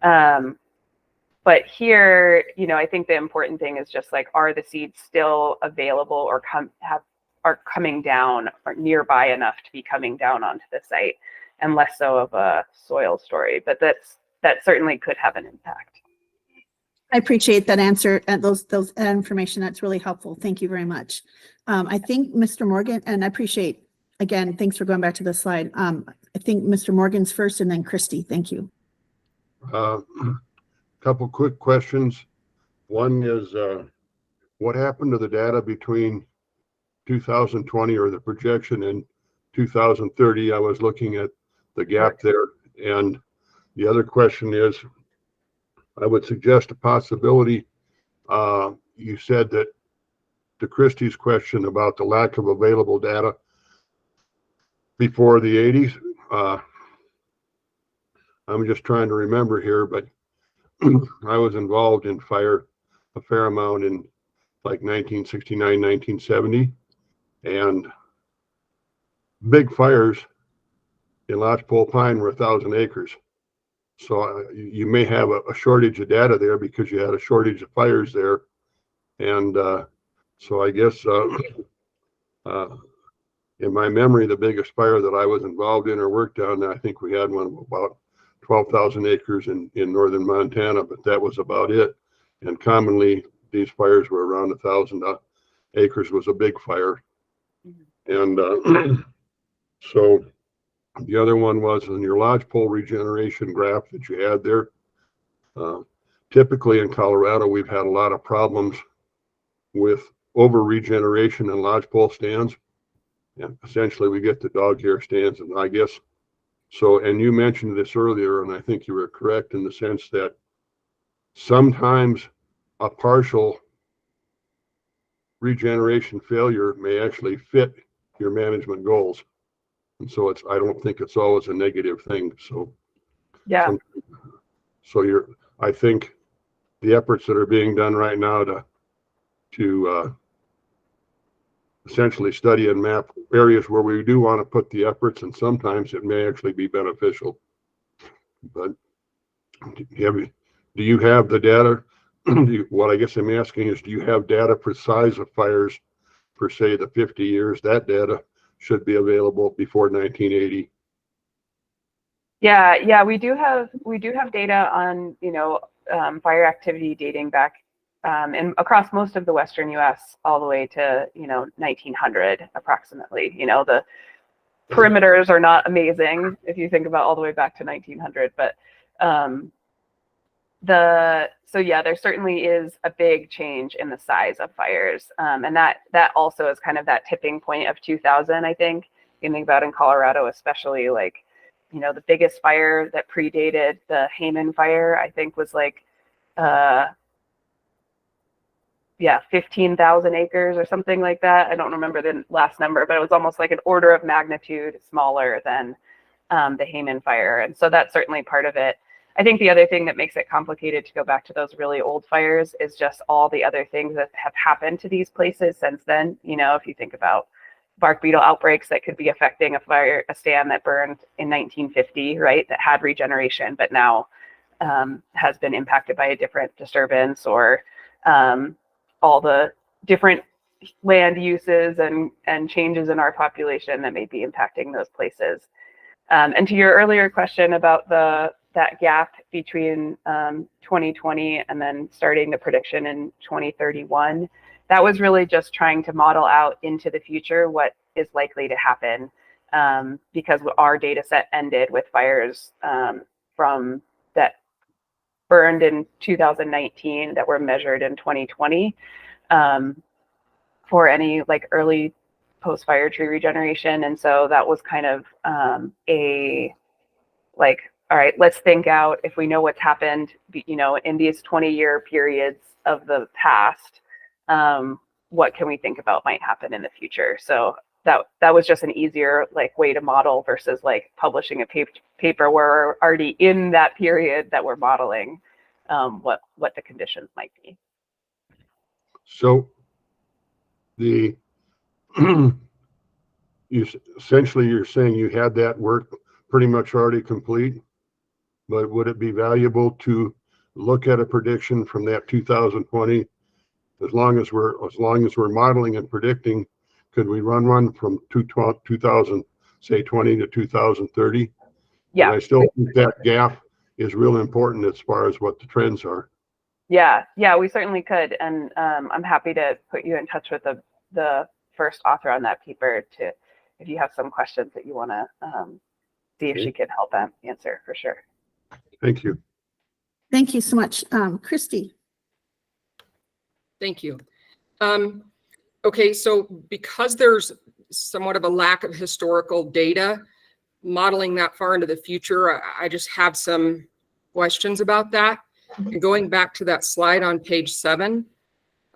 But here, you know, I think the important thing is just like, are the seeds still available or are coming down or nearby enough to be coming down onto the site, and less so of a soil story. But that certainly could have an impact. I appreciate that answer and that information. That's really helpful. Thank you very much. I think Mr. Morgan, and I appreciate, again, thanks for going back to the slide. I think Mr. Morgan's first and then Christy. Thank you. Couple quick questions. One is, what happened to the data between 2020 or the projection in 2030? I was looking at the gap there. And the other question is, I would suggest a possibility. You said that to Christie's question about the lack of available data before the 80s. I'm just trying to remember here, but I was involved in fire a fair amount in like 1969, 1970, and big fires in Lodgepole Pine were 1,000 acres. So you may have a shortage of data there because you had a shortage of fires there. And so I guess in my memory, the biggest fire that I was involved in or worked on, I think we had one of about 12,000 acres in northern Montana, but that was about it. And commonly these fires were around 1,000 acres was a big fire. And so the other one was in your lodgepole regeneration graph that you had there. Typically in Colorado, we've had a lot of problems with over regeneration in lodgepole stands. And essentially we get the dog hair stands, and I guess so. And you mentioned this earlier, and I think you were correct in the sense that sometimes a partial regeneration failure may actually fit your management goals. And so I don't think it's always a negative thing. So yeah. So I think the efforts that are being done right now to essentially study and map areas where we do want to put the efforts, and sometimes it may actually be beneficial. But do you have the data? What I guess I'm asking is, do you have data for size of fires for say the 50 years? That data should be available before 1980. Yeah, we do have data on, you know, fire activity dating back and across most of the Western U.S. all the way to, you know, 1900 approximately. You know, the perimeters are not amazing if you think about all the way back to 1900, but so yeah, there certainly is a big change in the size of fires, and that also is kind of that tipping point of 2000. I think you think about in Colorado, especially, like, you know, the biggest fire that predated the Hayman fire, I think, was like 15,000 acres or something like that. I don't remember the last number, but it was almost like an order of magnitude smaller than the Hayman fire. And so that's certainly part of it. I think the other thing that makes it complicated to go back to those really old fires is just all the other things that have happened to these places since then. You know, if you think about bark beetle outbreaks that could be affecting a stand that burned in 1950, right, that had regeneration, but now has been impacted by a different disturbance, or all the different land uses and changes in our population that may be impacting those places. And to your earlier question about that gap between 2020 and then starting the prediction in 2031, that was really just trying to model out into the future what is likely to happen, because our data set ended with fires from that burned in 2019 that were measured in 2020 for any like early post-fire tree regeneration. And so that was kind of all right, let's think out, if we know what's happened, you know, in these 20-year periods of the past, what can we think about might happen in the future? So that was just an easier like way to model versus like publishing a paper where we're already in that period that we're modeling what the conditions might be. So the essentially you're saying you had that work pretty much already complete, but would it be valuable to look at a prediction from that 2020? As long as we're modeling and predicting, could we run one from 2000, say 20 to 2030? Yeah. And I still think that gap is real important as far as what the trends are. Yeah, we certainly could. And I'm happy to put you in touch with the first author on that paper if you have some questions that you want to see if she can help answer for sure. Thank you. Thank you so much. Christy. Thank you. Okay, so because there's somewhat of a lack of historical data, modeling that far into the future, I just have some questions about that. And going back to that slide on page 7,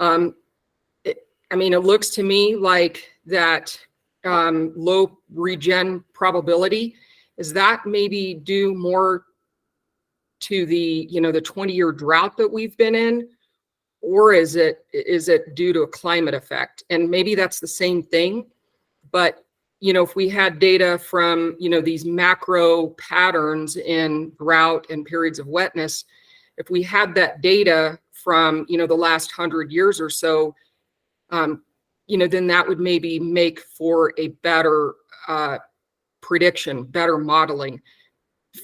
it looks to me like that low regen probability, is that maybe due more to the 20-year drought that we've been in? Or is it due to a climate effect? And maybe that's the same thing, but if we had data from these macro patterns in drought and periods of wetness, if we had that data from the last 100 years or so, then that would maybe make for a better prediction, better modeling.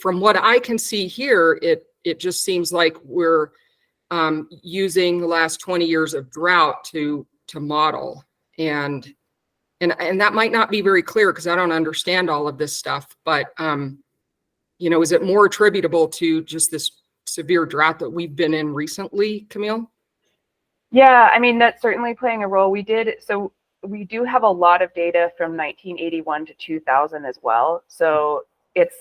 From what I can see here, it just seems like we're using the last 20 years of drought to model, and that might not be very clear because I don't understand all of this stuff, but is it more attributable to just this severe drought that we've been in recently, Camille? Yeah, that's certainly playing a role. We do have a lot of data from 1981 to 2000 as well. So it's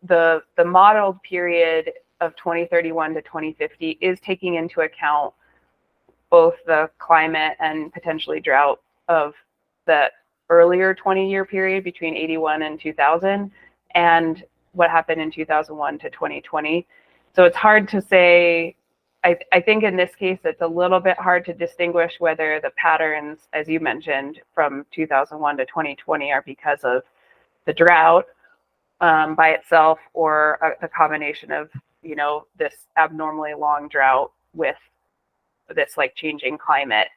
the modeled period of 2031 to 2050 is taking into account both the climate and potentially drought of the earlier 20-year period between 81 and 2000 and what happened in 2001 to 2020. So it's hard to say. I think in this case, it's a little bit hard to distinguish whether the patterns, as you mentioned, from 2001 to 2020 are because of the drought by itself or a combination of this abnormally long drought with this like changing climate.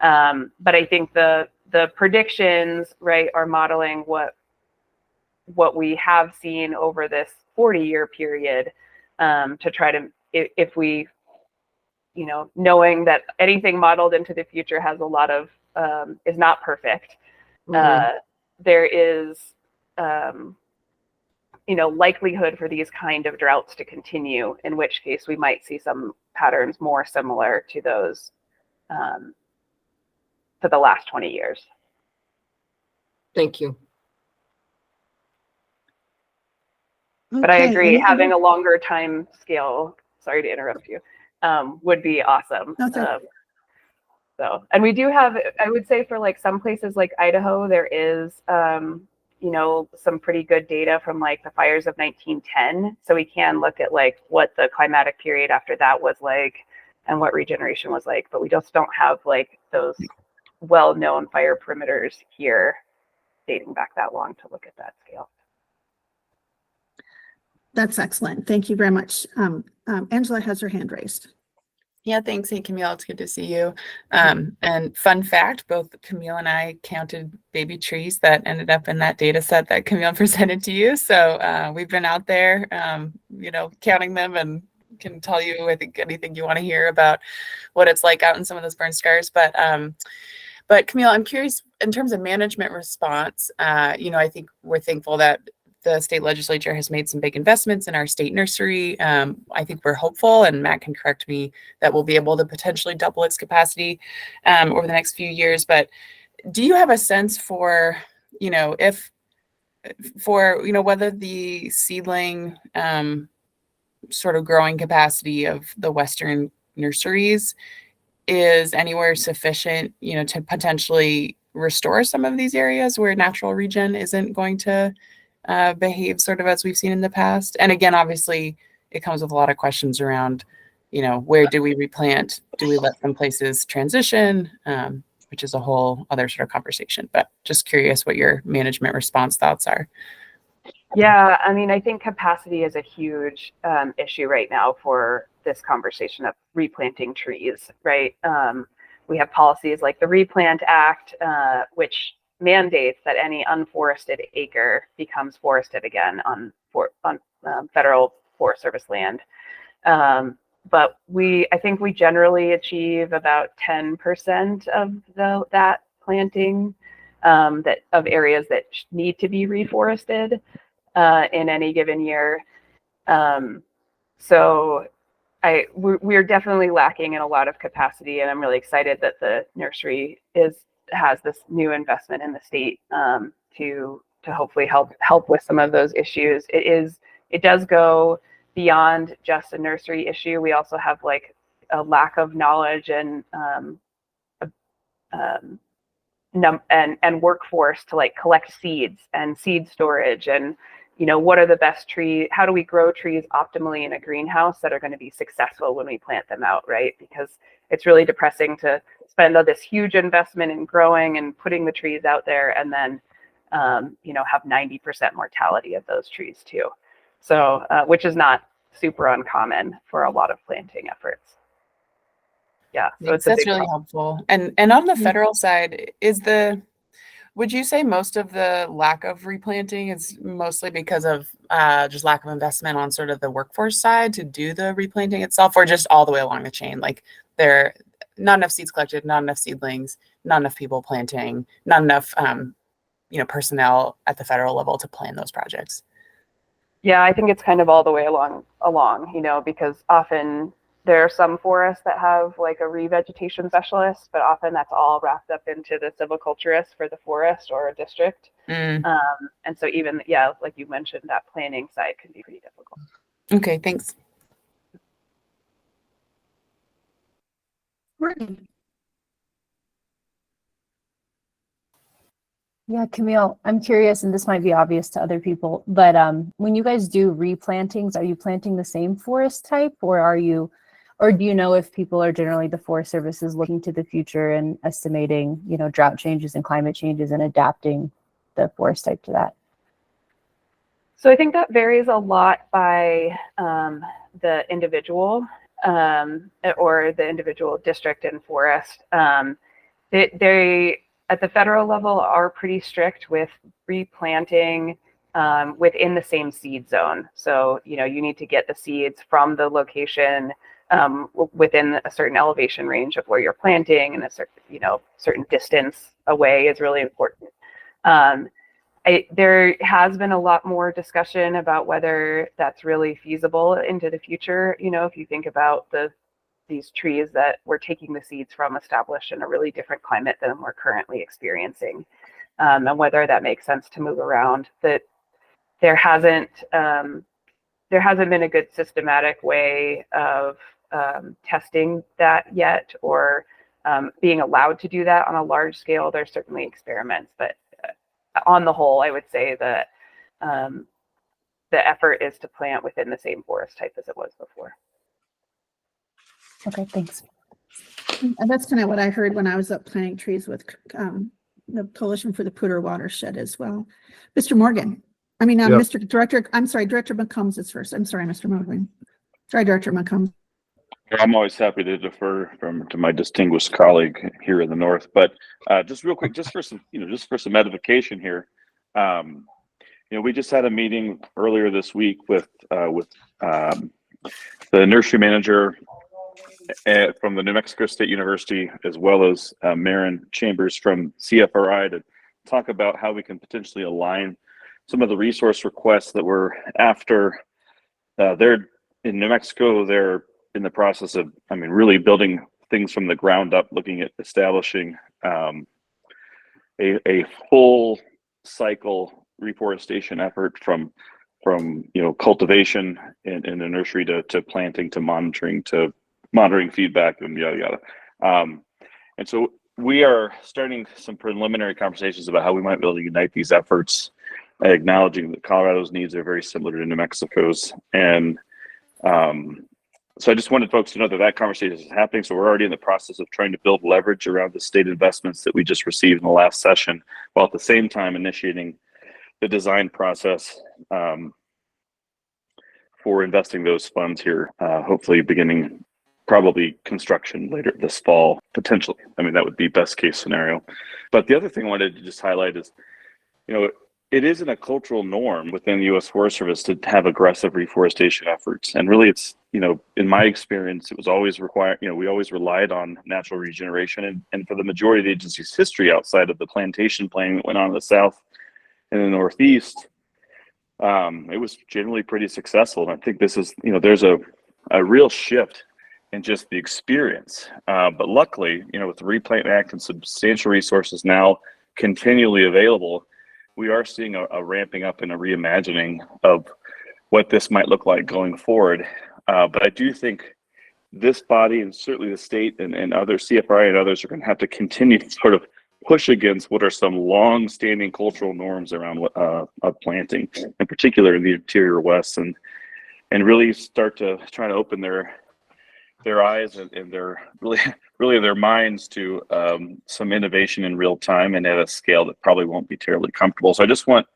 But I think the predictions, right, are modeling what we have seen over this 40-year period to try to, if we, knowing that anything modeled into the future has a lot of, is not perfect. There is, likelihood for these kind of droughts to continue, in which case we might see some patterns more similar to those to the last 20 years. Thank you. But I agree, having a longer time scale, sorry to interrupt you, would be awesome. Okay. And we do have, I would say for like some places like Idaho, there is, you know, some pretty good data from like the fires of 1910. So we can look at like what the climatic period after that was like and what regeneration was like, but we just don't have like those well-known fire perimeters here dating back that long to look at that scale. That's excellent. Thank you very much. Angela has her hand raised. Yeah, thanks. Hey, Camille, it's good to see you. And fun fact, both Camille and I counted baby trees that ended up in that data set that Camille presented to you. So we've been out there, you know, counting them and can tell you, I think, anything you want to hear about what it's like out in some of those burn scars. But Camille, I'm curious in terms of management response, you know, I think we're thankful that the state legislature has made some big investments in our state nursery. I think we're hopeful, and Matt can correct me, that we'll be able to potentially double its capacity over the next few years. But do you have a sense for, you know, whether the seedling sort of growing capacity of the Western nurseries is anywhere sufficient, you know, to potentially restore some of these areas where natural regen isn't going to behave sort of as we've seen in the past? And again, obviously, it comes with a lot of questions around, you know, where do we replant? Do we let some places transition? Which is a whole other sort of conversation. But just curious what your management response thoughts are. Yeah, I mean, I think capacity is a huge issue right now for this conversation of replanting trees, right? We have policies like the Replant Act, which mandates that any unforested acre becomes forested again on federal Forest Service land. But I think we generally achieve about 10% of that planting of areas that need to be reforested in any given year. So we're definitely lacking in a lot of capacity, and I'm really excited that the nursery has this new investment in the state to hopefully help with some of those issues. It does go beyond just a nursery issue. We also have like a lack of knowledge and workforce to like collect seeds and seed storage, and you know, what are the best trees? How do we grow trees optimally in a greenhouse that are going to be successful when we plant them out, right? Because it's really depressing to spend this huge investment in growing and putting the trees out there, and then you know, have 90% mortality of those trees too. So which is not super uncommon for a lot of planting efforts. Yeah, so That's really helpful. And on the federal side, would you say most of the lack of replanting is mostly because of just lack of investment on sort of the workforce side to do the replanting itself, or just all the way along the chain? Like there not enough seeds collected, not enough seedlings, not enough people planting, not enough you know, personnel at the federal level to plan those projects? Yeah, I think it's kind of all the way along, you know, because often there are some forests that have like a revegetation specialist, but often that's all wrapped up into the silviculturist for the forest or a district. And so even, yeah, like you mentioned, that planning side can be pretty difficult. Okay, thanks. Courtney. Yeah, Camille, I'm curious, and this might be obvious to other people, but when you guys do replantings, are you planting the same forest type, or do you know if people are generally, the Forest Service is looking to the future and estimating, you know, drought changes and climate changes and adapting the forest type to that? So I think that varies a lot by the individual or the individual district and forest. They at the federal level are pretty strict with replanting within the same seed zone. So, you know, you need to get the seeds from the location within a certain elevation range of where you're planting, and a certain, you know, certain distance away is really important. There has been a lot more discussion about whether that's really feasible into the future. You know, if you think about these trees that we're taking the seeds from established in a really different climate than we're currently experiencing, and whether that makes sense to move around. That there hasn't been a good systematic way of testing that yet, or being allowed to do that on a large scale. There's certainly experiments, but on the whole, I would say that the effort is to plant within the same forest type as it was before. Okay, thanks. And that's kind of what I heard when I was up planting trees with the Coalition for the Poudre watershed as well. Mr. Morgan, Yeah. Mr. Director, I'm sorry, Director McCombs is first. I'm sorry, Mr. Morgan. Sorry, Director McCombs. I'm always happy to defer to my distinguished colleague here in the north, but just real quick, just for some edification here, we just had a meeting earlier this week with the nursery manager from the New Mexico State University, as well as Marin Chambers from CFRI, to talk about how we can potentially align some of the resource requests that we're after. They're in New Mexico. They're in the process of, really building things from the ground up, looking at establishing a full cycle reforestation effort from cultivation in the nursery to planting to monitoring feedback and yada yada. And so we are starting some preliminary conversations about how we might be able to unite these efforts, acknowledging that Colorado's needs are very similar to New Mexico's. And so I just wanted folks to know that conversation is happening. So we're already in the process of trying to build leverage around the state investments that we just received in the last session, while at the same time initiating the design process for investing those funds here, hopefully beginning probably construction later this fall, potentially. That would be best case scenario. But the other thing I wanted to just highlight is, it isn't a cultural norm within the U.S. Forest Service to have aggressive reforestation efforts. And really it's, in my experience, it was always required, we always relied on natural regeneration. And for the majority of the agency's history, outside of the plantation planting that went on in the South and the Northeast, it was generally pretty successful. And I think this is, there's a real shift in just the experience. But luckily, with the Replant Act and substantial resources now continually available, we are seeing a ramping up and a reimagining of what this might look like going forward. But I do think this body, and certainly the state and other CFRI and others, are going to have to continue to sort of push against what are some long-standing cultural norms around planting, in particular in the interior West, and really start to try to open their eyes and their really their minds to some innovation in real time and at a scale that probably won't be terribly comfortable. So I just want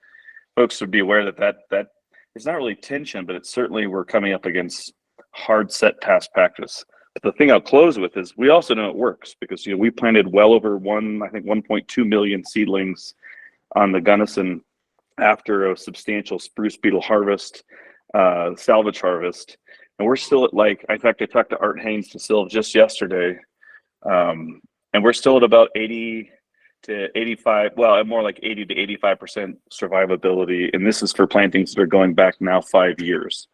folks to be aware that it's not really tension, but it's certainly, we're coming up against hard set past practice. But the thing I'll close with is we also know it works, because we planted well over 1.2 million seedlings on the Gunnison after a substantial spruce beetle harvest, salvage harvest. And we're still at in fact, I talked to Art Haynes to Silv just yesterday, and we're still at about 80 to 85, well, more like 80 to 85% survivability. And this is for plantings that are going back now 5 years.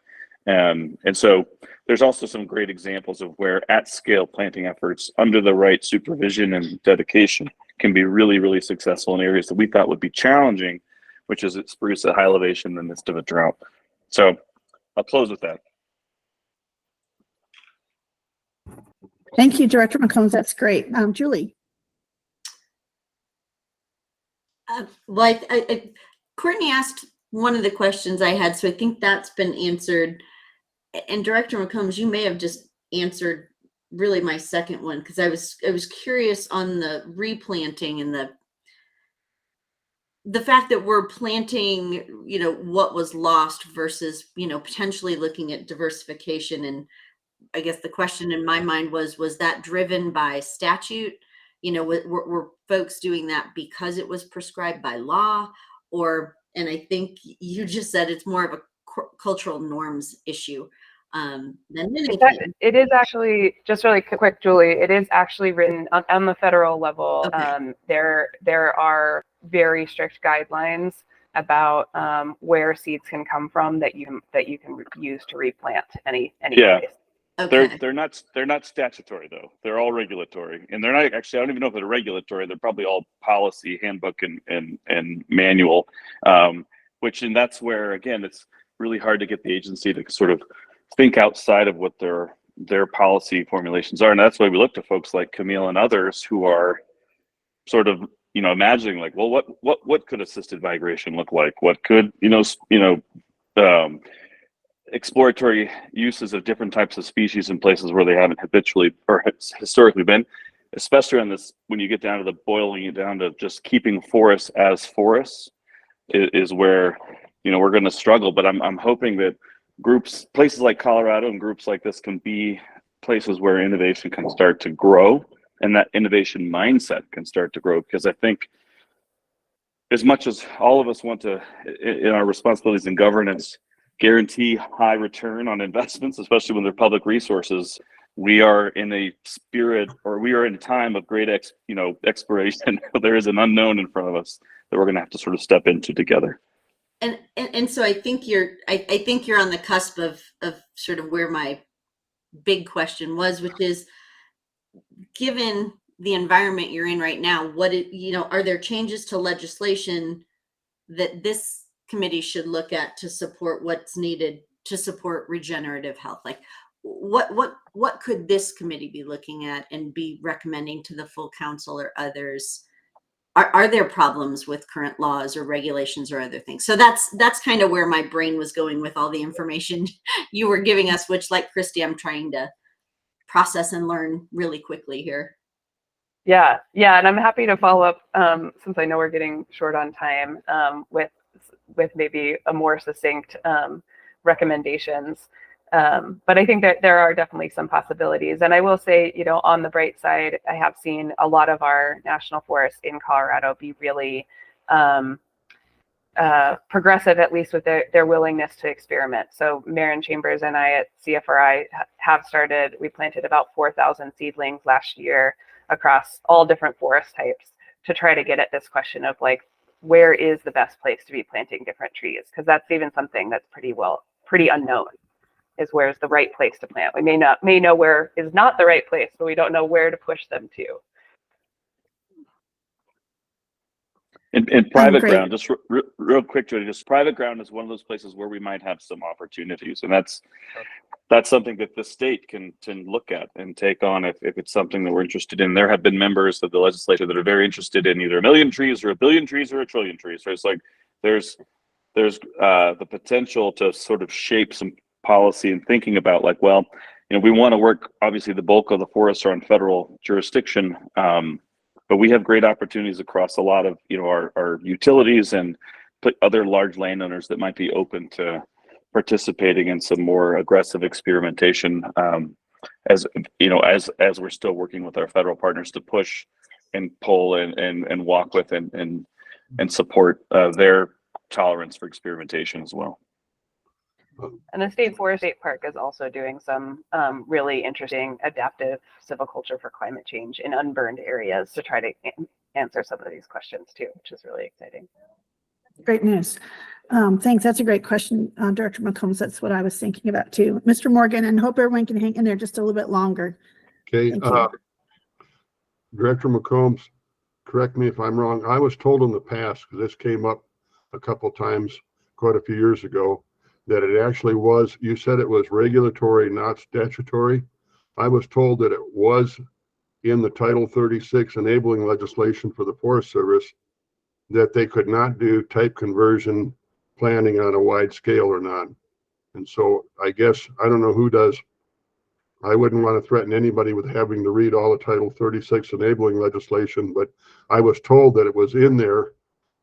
And so there's also some great examples of where at scale planting efforts under the right supervision and dedication can be really, really successful in areas that we thought would be challenging, which is at spruce at high elevation in the midst of a drought. So I'll close with that. Thank you, Director McCombs. That's great. Julie. Courtney asked one of the questions I had, so I think that's been answered. And Director McCombs, you may have just answered really my second one, because I was curious on the replanting and the fact that we're planting, what was lost versus, potentially looking at diversification. And I guess the question in my mind was that driven by statute? Were folks doing that because it was prescribed by law, and I think you just said it's more of a cultural norms issue than anything. It is actually, just really quick, Julie, it is actually written on the federal level. Okay. There are very strict guidelines about where seeds can come from that you can use to replant any Yeah. place. Okay. They're not statutory though. They're all regulatory, and they're not actually. I don't even know if they're regulatory. They're probably all policy, handbook, and manual. And that's where, again, it's really hard to get the agency to sort of think outside of what their policy formulations are, and that's why we look to folks like Camille and others who are sort of imagining like, well, what could assisted migration look like? What could, exploratory uses of different types of species in places where they haven't habitually or historically been, especially on this, when you get down to the boiling it down to just keeping forests as forests is where, we're going to struggle. But I'm hoping that places like Colorado and groups like this can be places where innovation can start to grow and that innovation mindset can start to grow. Because I think as much as all of us want to, in our responsibilities in governance, guarantee high return on investments, especially when they're public resources, we are in a spirit, or we are in a time of great exploration. There is an unknown in front of us that we're going to have to sort of step into together. And so I think you're on the cusp of sort of where my big question was, which is, given the environment you're in right now, are there changes to legislation that this committee should look at to support what's needed to support regenerative health? Like what could this committee be looking at and be recommending to the full council or others? Are there problems with current laws or regulations or other things? So that's kind of where my brain was going with all the information you were giving us, which, like Christy, I'm trying to process and learn really quickly here. Yeah, and I'm happy to follow up since I know we're getting short on time with maybe a more succinct recommendations. But I think that there are definitely some possibilities. And I will say, on the bright side, I have seen a lot of our national forests in Colorado be really progressive, at least with their willingness to experiment. So Maren Chambers and I at CFRI we planted about 4,000 seedlings last year across all different forest types to try to get at this question of like, where is the best place to be planting different trees? Because that's even something that's pretty unknown, is where's the right place to plant. We may know where is not the right place, but we don't know where to push them to. In private great. ground, just real quick, Jody, just private ground is one of those places where we might have some opportunities. And that's something that the state can look at and take on if it's something that we're interested in. There have been members of the legislature that are very interested in either 1 million trees or 1 billion trees or 1 trillion trees. So it's like there's the potential to sort of shape some policy and thinking about like, well, we want to work, obviously the bulk of the forests are on federal jurisdiction, but we have great opportunities across a lot of our utilities and other large landowners that might be open to participating in some more aggressive experimentation, as we're still working with our federal partners to push and pull and walk with and support their tolerance for experimentation as well. And the State Forest State Park is also doing some really interesting adaptive silviculture for climate change in unburned areas to try to answer some of these questions too, which is really exciting. Great news. Thanks. That's a great question, Director McCombs. That's what I was thinking about too. Mr. Morgan, and hope everyone can hang in there just a little bit longer. Okay. Thank you. Director McCombs, correct me if I'm wrong. I was told in the past, because this came up a couple times quite a few years ago, that it actually was, you said it was regulatory, not statutory. I was told that it was in the Title 36 enabling legislation for the Forest Service, that they could not do type conversion planning on a wide scale or not. And so I guess, I don't know who does. I wouldn't want to threaten anybody with having to read all the Title 36 enabling legislation, but I was told that it was in there.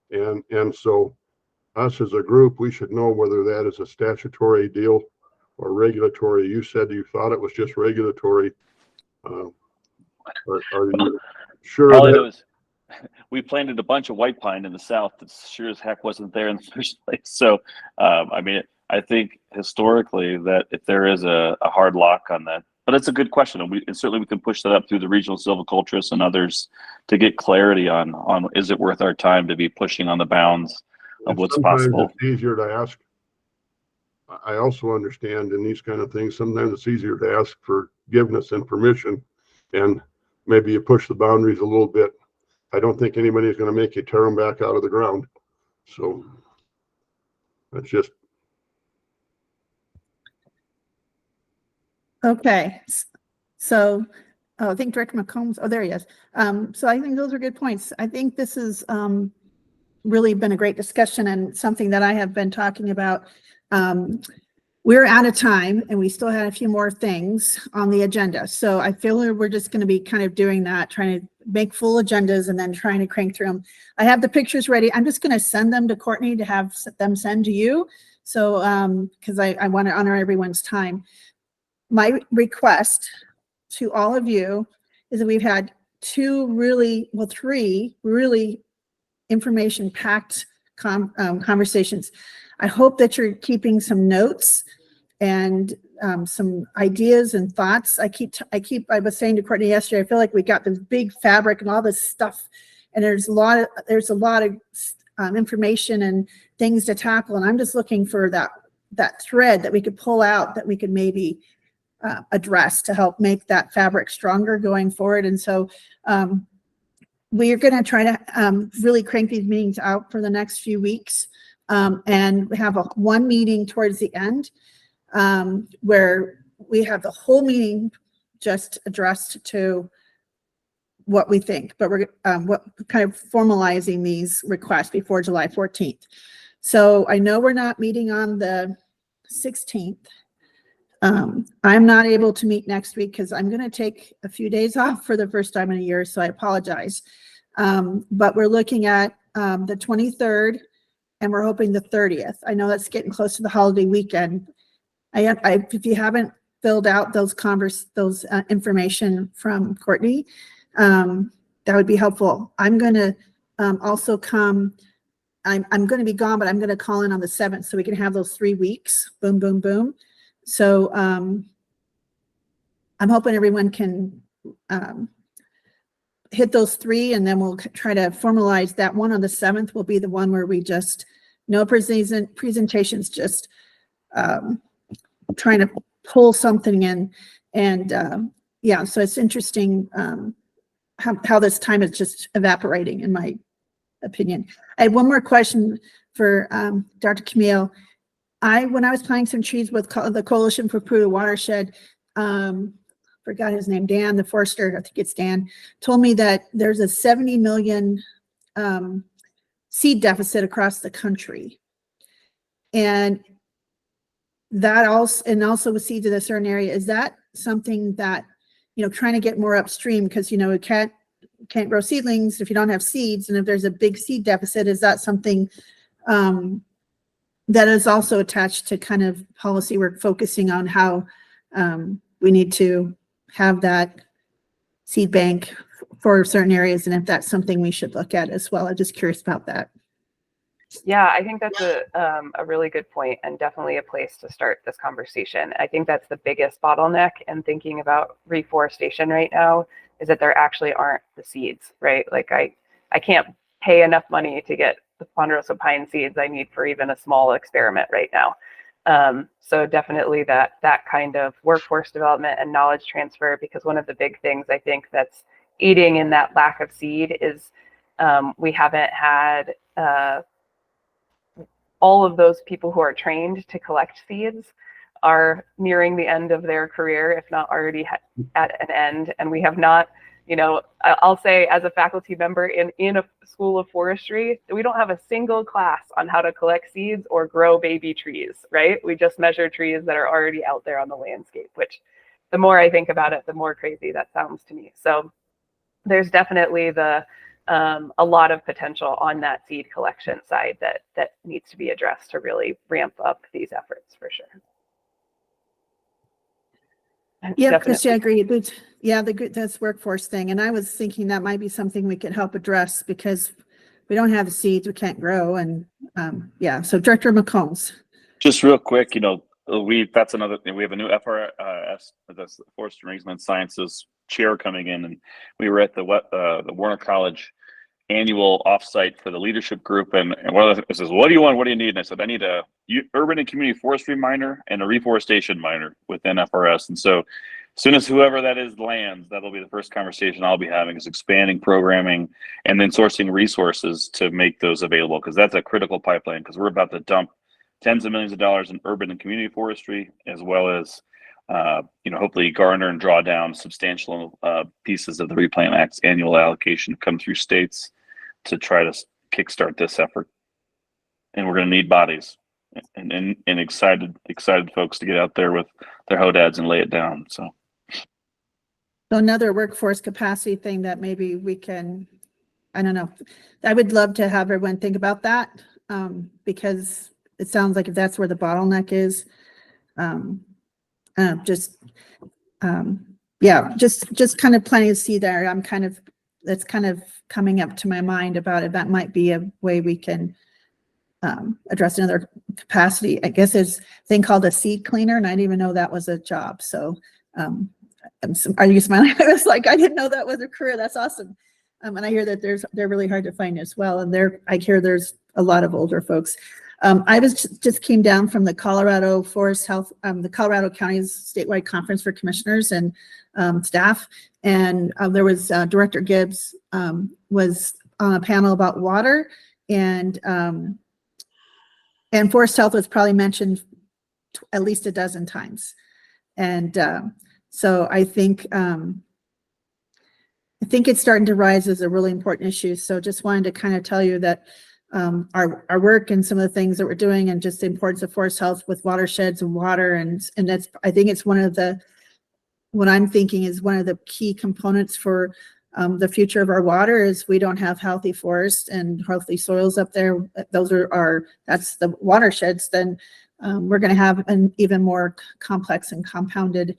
And so us as a group, we should know whether that is a statutory deal or regulatory. You said you thought it was just regulatory. Are you sure? All I know is we planted a bunch of white pine in the South that sure as heck wasn't there in the first place. So, I think historically that if there is a hard lock on that, but it's a good question. And certainly we can push that up through the regional silviculturists and others to get clarity on is it worth our time to be pushing on the bounds of what's possible. It's easier to ask. I also understand in these kind of things, sometimes it's easier to ask for forgiveness and permission, and maybe you push the boundaries a little bit. I don't think anybody's going to make you tear them back out of the ground. So that's just. Okay. So I think Director McCombs, oh, there he is. So I think those are good points. I think this is really been a great discussion and something that I have been talking about. We're out of time and we still had a few more things on the agenda. So I feel we're just going to be kind of doing that, trying to make full agendas and then trying to crank through them. I have the pictures ready. I'm just going to send them to Courtney to have them send to you. So, because I want to honor everyone's time. My request to all of you is that we've had three really information-packed conversations. I hope that you're keeping some notes and some ideas and thoughts. I was saying to Courtney yesterday, I feel like we got this big fabric and all this stuff, and there's a lot of information and things to tackle. And I'm just looking for that thread that we could pull out that we could maybe address to help make that fabric stronger going forward. And so we are going to try to really crank these meetings out for the next few weeks and have one meeting towards the end where we have the whole meeting just addressed to what we think, but we're what kind of formalizing these requests before July 14th. So I know we're not meeting on the 16th. I'm not able to meet next week because I'm going to take a few days off for the first time in a year, so I apologize. But we're looking at the 23rd, and we're hoping the 30th. I know that's getting close to the holiday weekend. If you haven't filled out those information from Courtney, that would be helpful. I'm going to also come. I'm going to be gone, but I'm going to call in on the 7th so we can have those 3 weeks. Boom, boom, boom. So I'm hoping everyone can hit those 3, and then we'll try to formalize that one on the 7th. Will be the one where we just no presentations, just trying to pull something in. And yeah, so it's interesting how this time is just evaporating, in my opinion. I had one more question for Dr. Camille. When I was planting some trees with the Coalition for Pruitt Watershed, forgot his name, Dan, the forester, I think it's Dan, told me that there's a 70 million seed deficit across the country. And that also with seeds in a certain area, is that something that, trying to get more upstream, because, you can't grow seedlings if you don't have seeds. And if there's a big seed deficit, is that something that is also attached to kind of policy work focusing on how we need to have that seed bank for certain areas, and if that's something we should look at as well? I'm just curious about that. Yeah, I think that's a really good point, and definitely a place to start this conversation. I think that's the biggest bottleneck in thinking about reforestation right now, is that there actually aren't the seeds, right? Like I can't pay enough money to get the ponderosa pine seeds I need for even a small experiment right now. So definitely that kind of workforce development and knowledge transfer, because one of the big things I think that's eating in that lack of seed is we haven't had all of those people who are trained to collect seeds are nearing the end of their career, if not already at an end. And we have not, I'll say as a faculty member in a school of forestry, we don't have a single class on how to collect seeds or grow baby trees, right? We just measure trees that are already out there on the landscape, which the more I think about it, the more crazy that sounds to me. So there's definitely a lot of potential on that seed collection side that needs to be addressed to really ramp up these efforts for sure. Yeah, Christy, I agree. But yeah, that's workforce thing. And I was thinking that might be something we could help address, because we don't have the seeds, we can't grow. And yeah, so Director McCombs. Just real quick, that's another thing. We have a new FRS, that's the Forest and Rangeland Sciences chair coming in, and we were at the Warner College annual offsite for the leadership group, and one of them says, "What do you want? What do you need?" And I said, "I need a urban and community forestry minor and a reforestation minor within FRS." And so, as soon as whoever that is lands, that'll be the first conversation I'll be having, is expanding programming and then sourcing resources to make those available, because that's a critical pipeline. Because we're about to dump tens of millions of dollars in urban and community forestry, as well as hopefully garner and draw down substantial pieces of the Replant Act's annual allocation come through states to try to kickstart this effort. And we're going to need bodies and excited folks to get out there with their HODADs and lay it down. So another workforce capacity thing that maybe we can, I don't know. I would love to have everyone think about that, because it sounds like if that's where the bottleneck is, just kind of planting a seed there. That's kind of coming up to my mind about it. That might be a way we can address another capacity. I guess there's a thing called a seed cleaner, and I didn't even know that was a job. So are you smiling? I was like, I didn't know that was a career. That's awesome. And I hear that they're really hard to find as well. And I hear there's a lot of older folks. I just came down from the Colorado Forest Health, the Colorado County's statewide conference for commissioners and staff. And there was Director Gibbs was on a panel about water, and Forest Health was probably mentioned at least a dozen times. And so I think it's starting to rise as a really important issue. So just wanted to kind of tell you that our work and some of the things that we're doing, and just the importance of forest health with watersheds and water, and that's, I think it's what I'm thinking is one of the key components for the future of our water is we don't have healthy forests and healthy soils up there. That's the watersheds. Then we're going to have an even more complex and compounded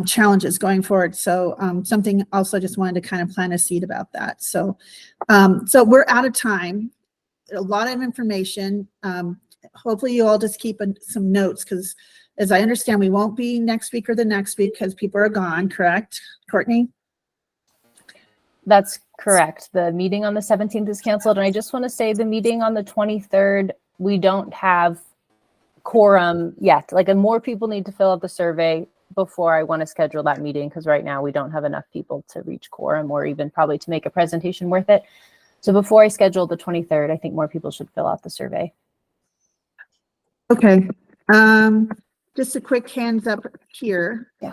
challenges going forward. So something also just wanted to kind of plant a seed about that. So we're out of time. A lot of information. Hopefully you all just keep some notes, because as I understand, we won't be next week or the next week because people are gone, correct, Courtney? That's correct. The meeting on the 17th is canceled. And I just want to say the meeting on the 23rd, we don't have quorum yet. Like, and more people need to fill out the survey before I want to schedule that meeting, because right now we don't have enough people to reach quorum or even probably to make a presentation worth it. So before I schedule the 23rd, I think more people should fill out the survey. Okay. Just a quick hands up here. Yeah.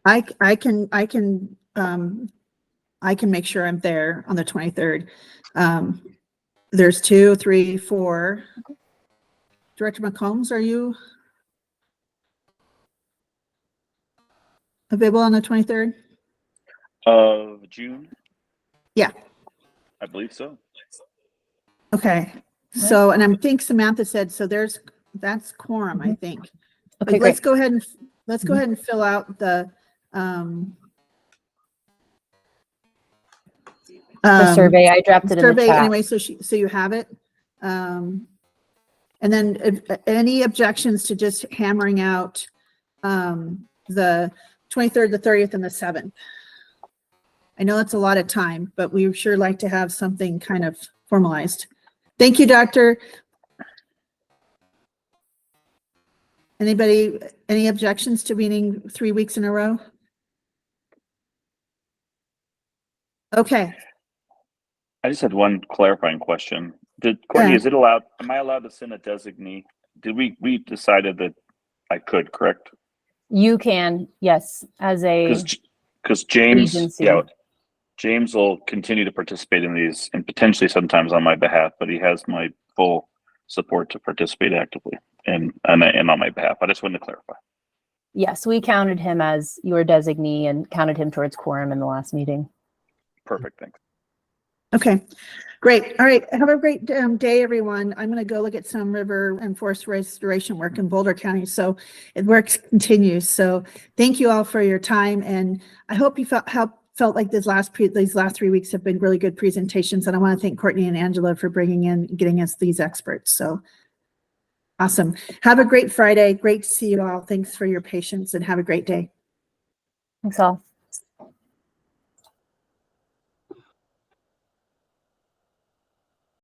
I can make sure I'm there on the 23rd. There's 2, 3, 4. Okay. Director McCombs, are you available on the 23rd? Of June? Yeah. I believe so. Okay. So, and I think Samantha said, so that's quorum, I think. Okay, But let's go ahead and fill out the survey. I drafted in the survey chat. anyway, so you have it. And then if any objections to just hammering out the 23rd, the 30th, and the 7th. I know that's a lot of time, but we sure like to have something kind of formalized. Thank you, Doctor. Anybody, any objections to meeting 3 weeks in a row? Okay. I just had one clarifying question. Courtney, is it allowed? Am I allowed to send a designee? Did we decided that I could, correct? You can, yes, as a because James, agency. yeah, James will continue to participate in these and potentially sometimes on my behalf, but he has my full support to participate actively and on my behalf. I just wanted to clarify. Yes, we counted him as your designee and counted him towards quorum in the last meeting. Perfect, thanks. Okay, great. All right, have a great day, everyone. I'm going to go look at some river and forest restoration work in Boulder County. So it work continues. So thank you all for your time, and I hope you felt like these last 3 weeks have been really good presentations. And I want to thank Courtney and Angela for getting us these experts. So awesome. Have a great Friday. Great to see you all. Thanks for your patience, and have a great day. Thanks all.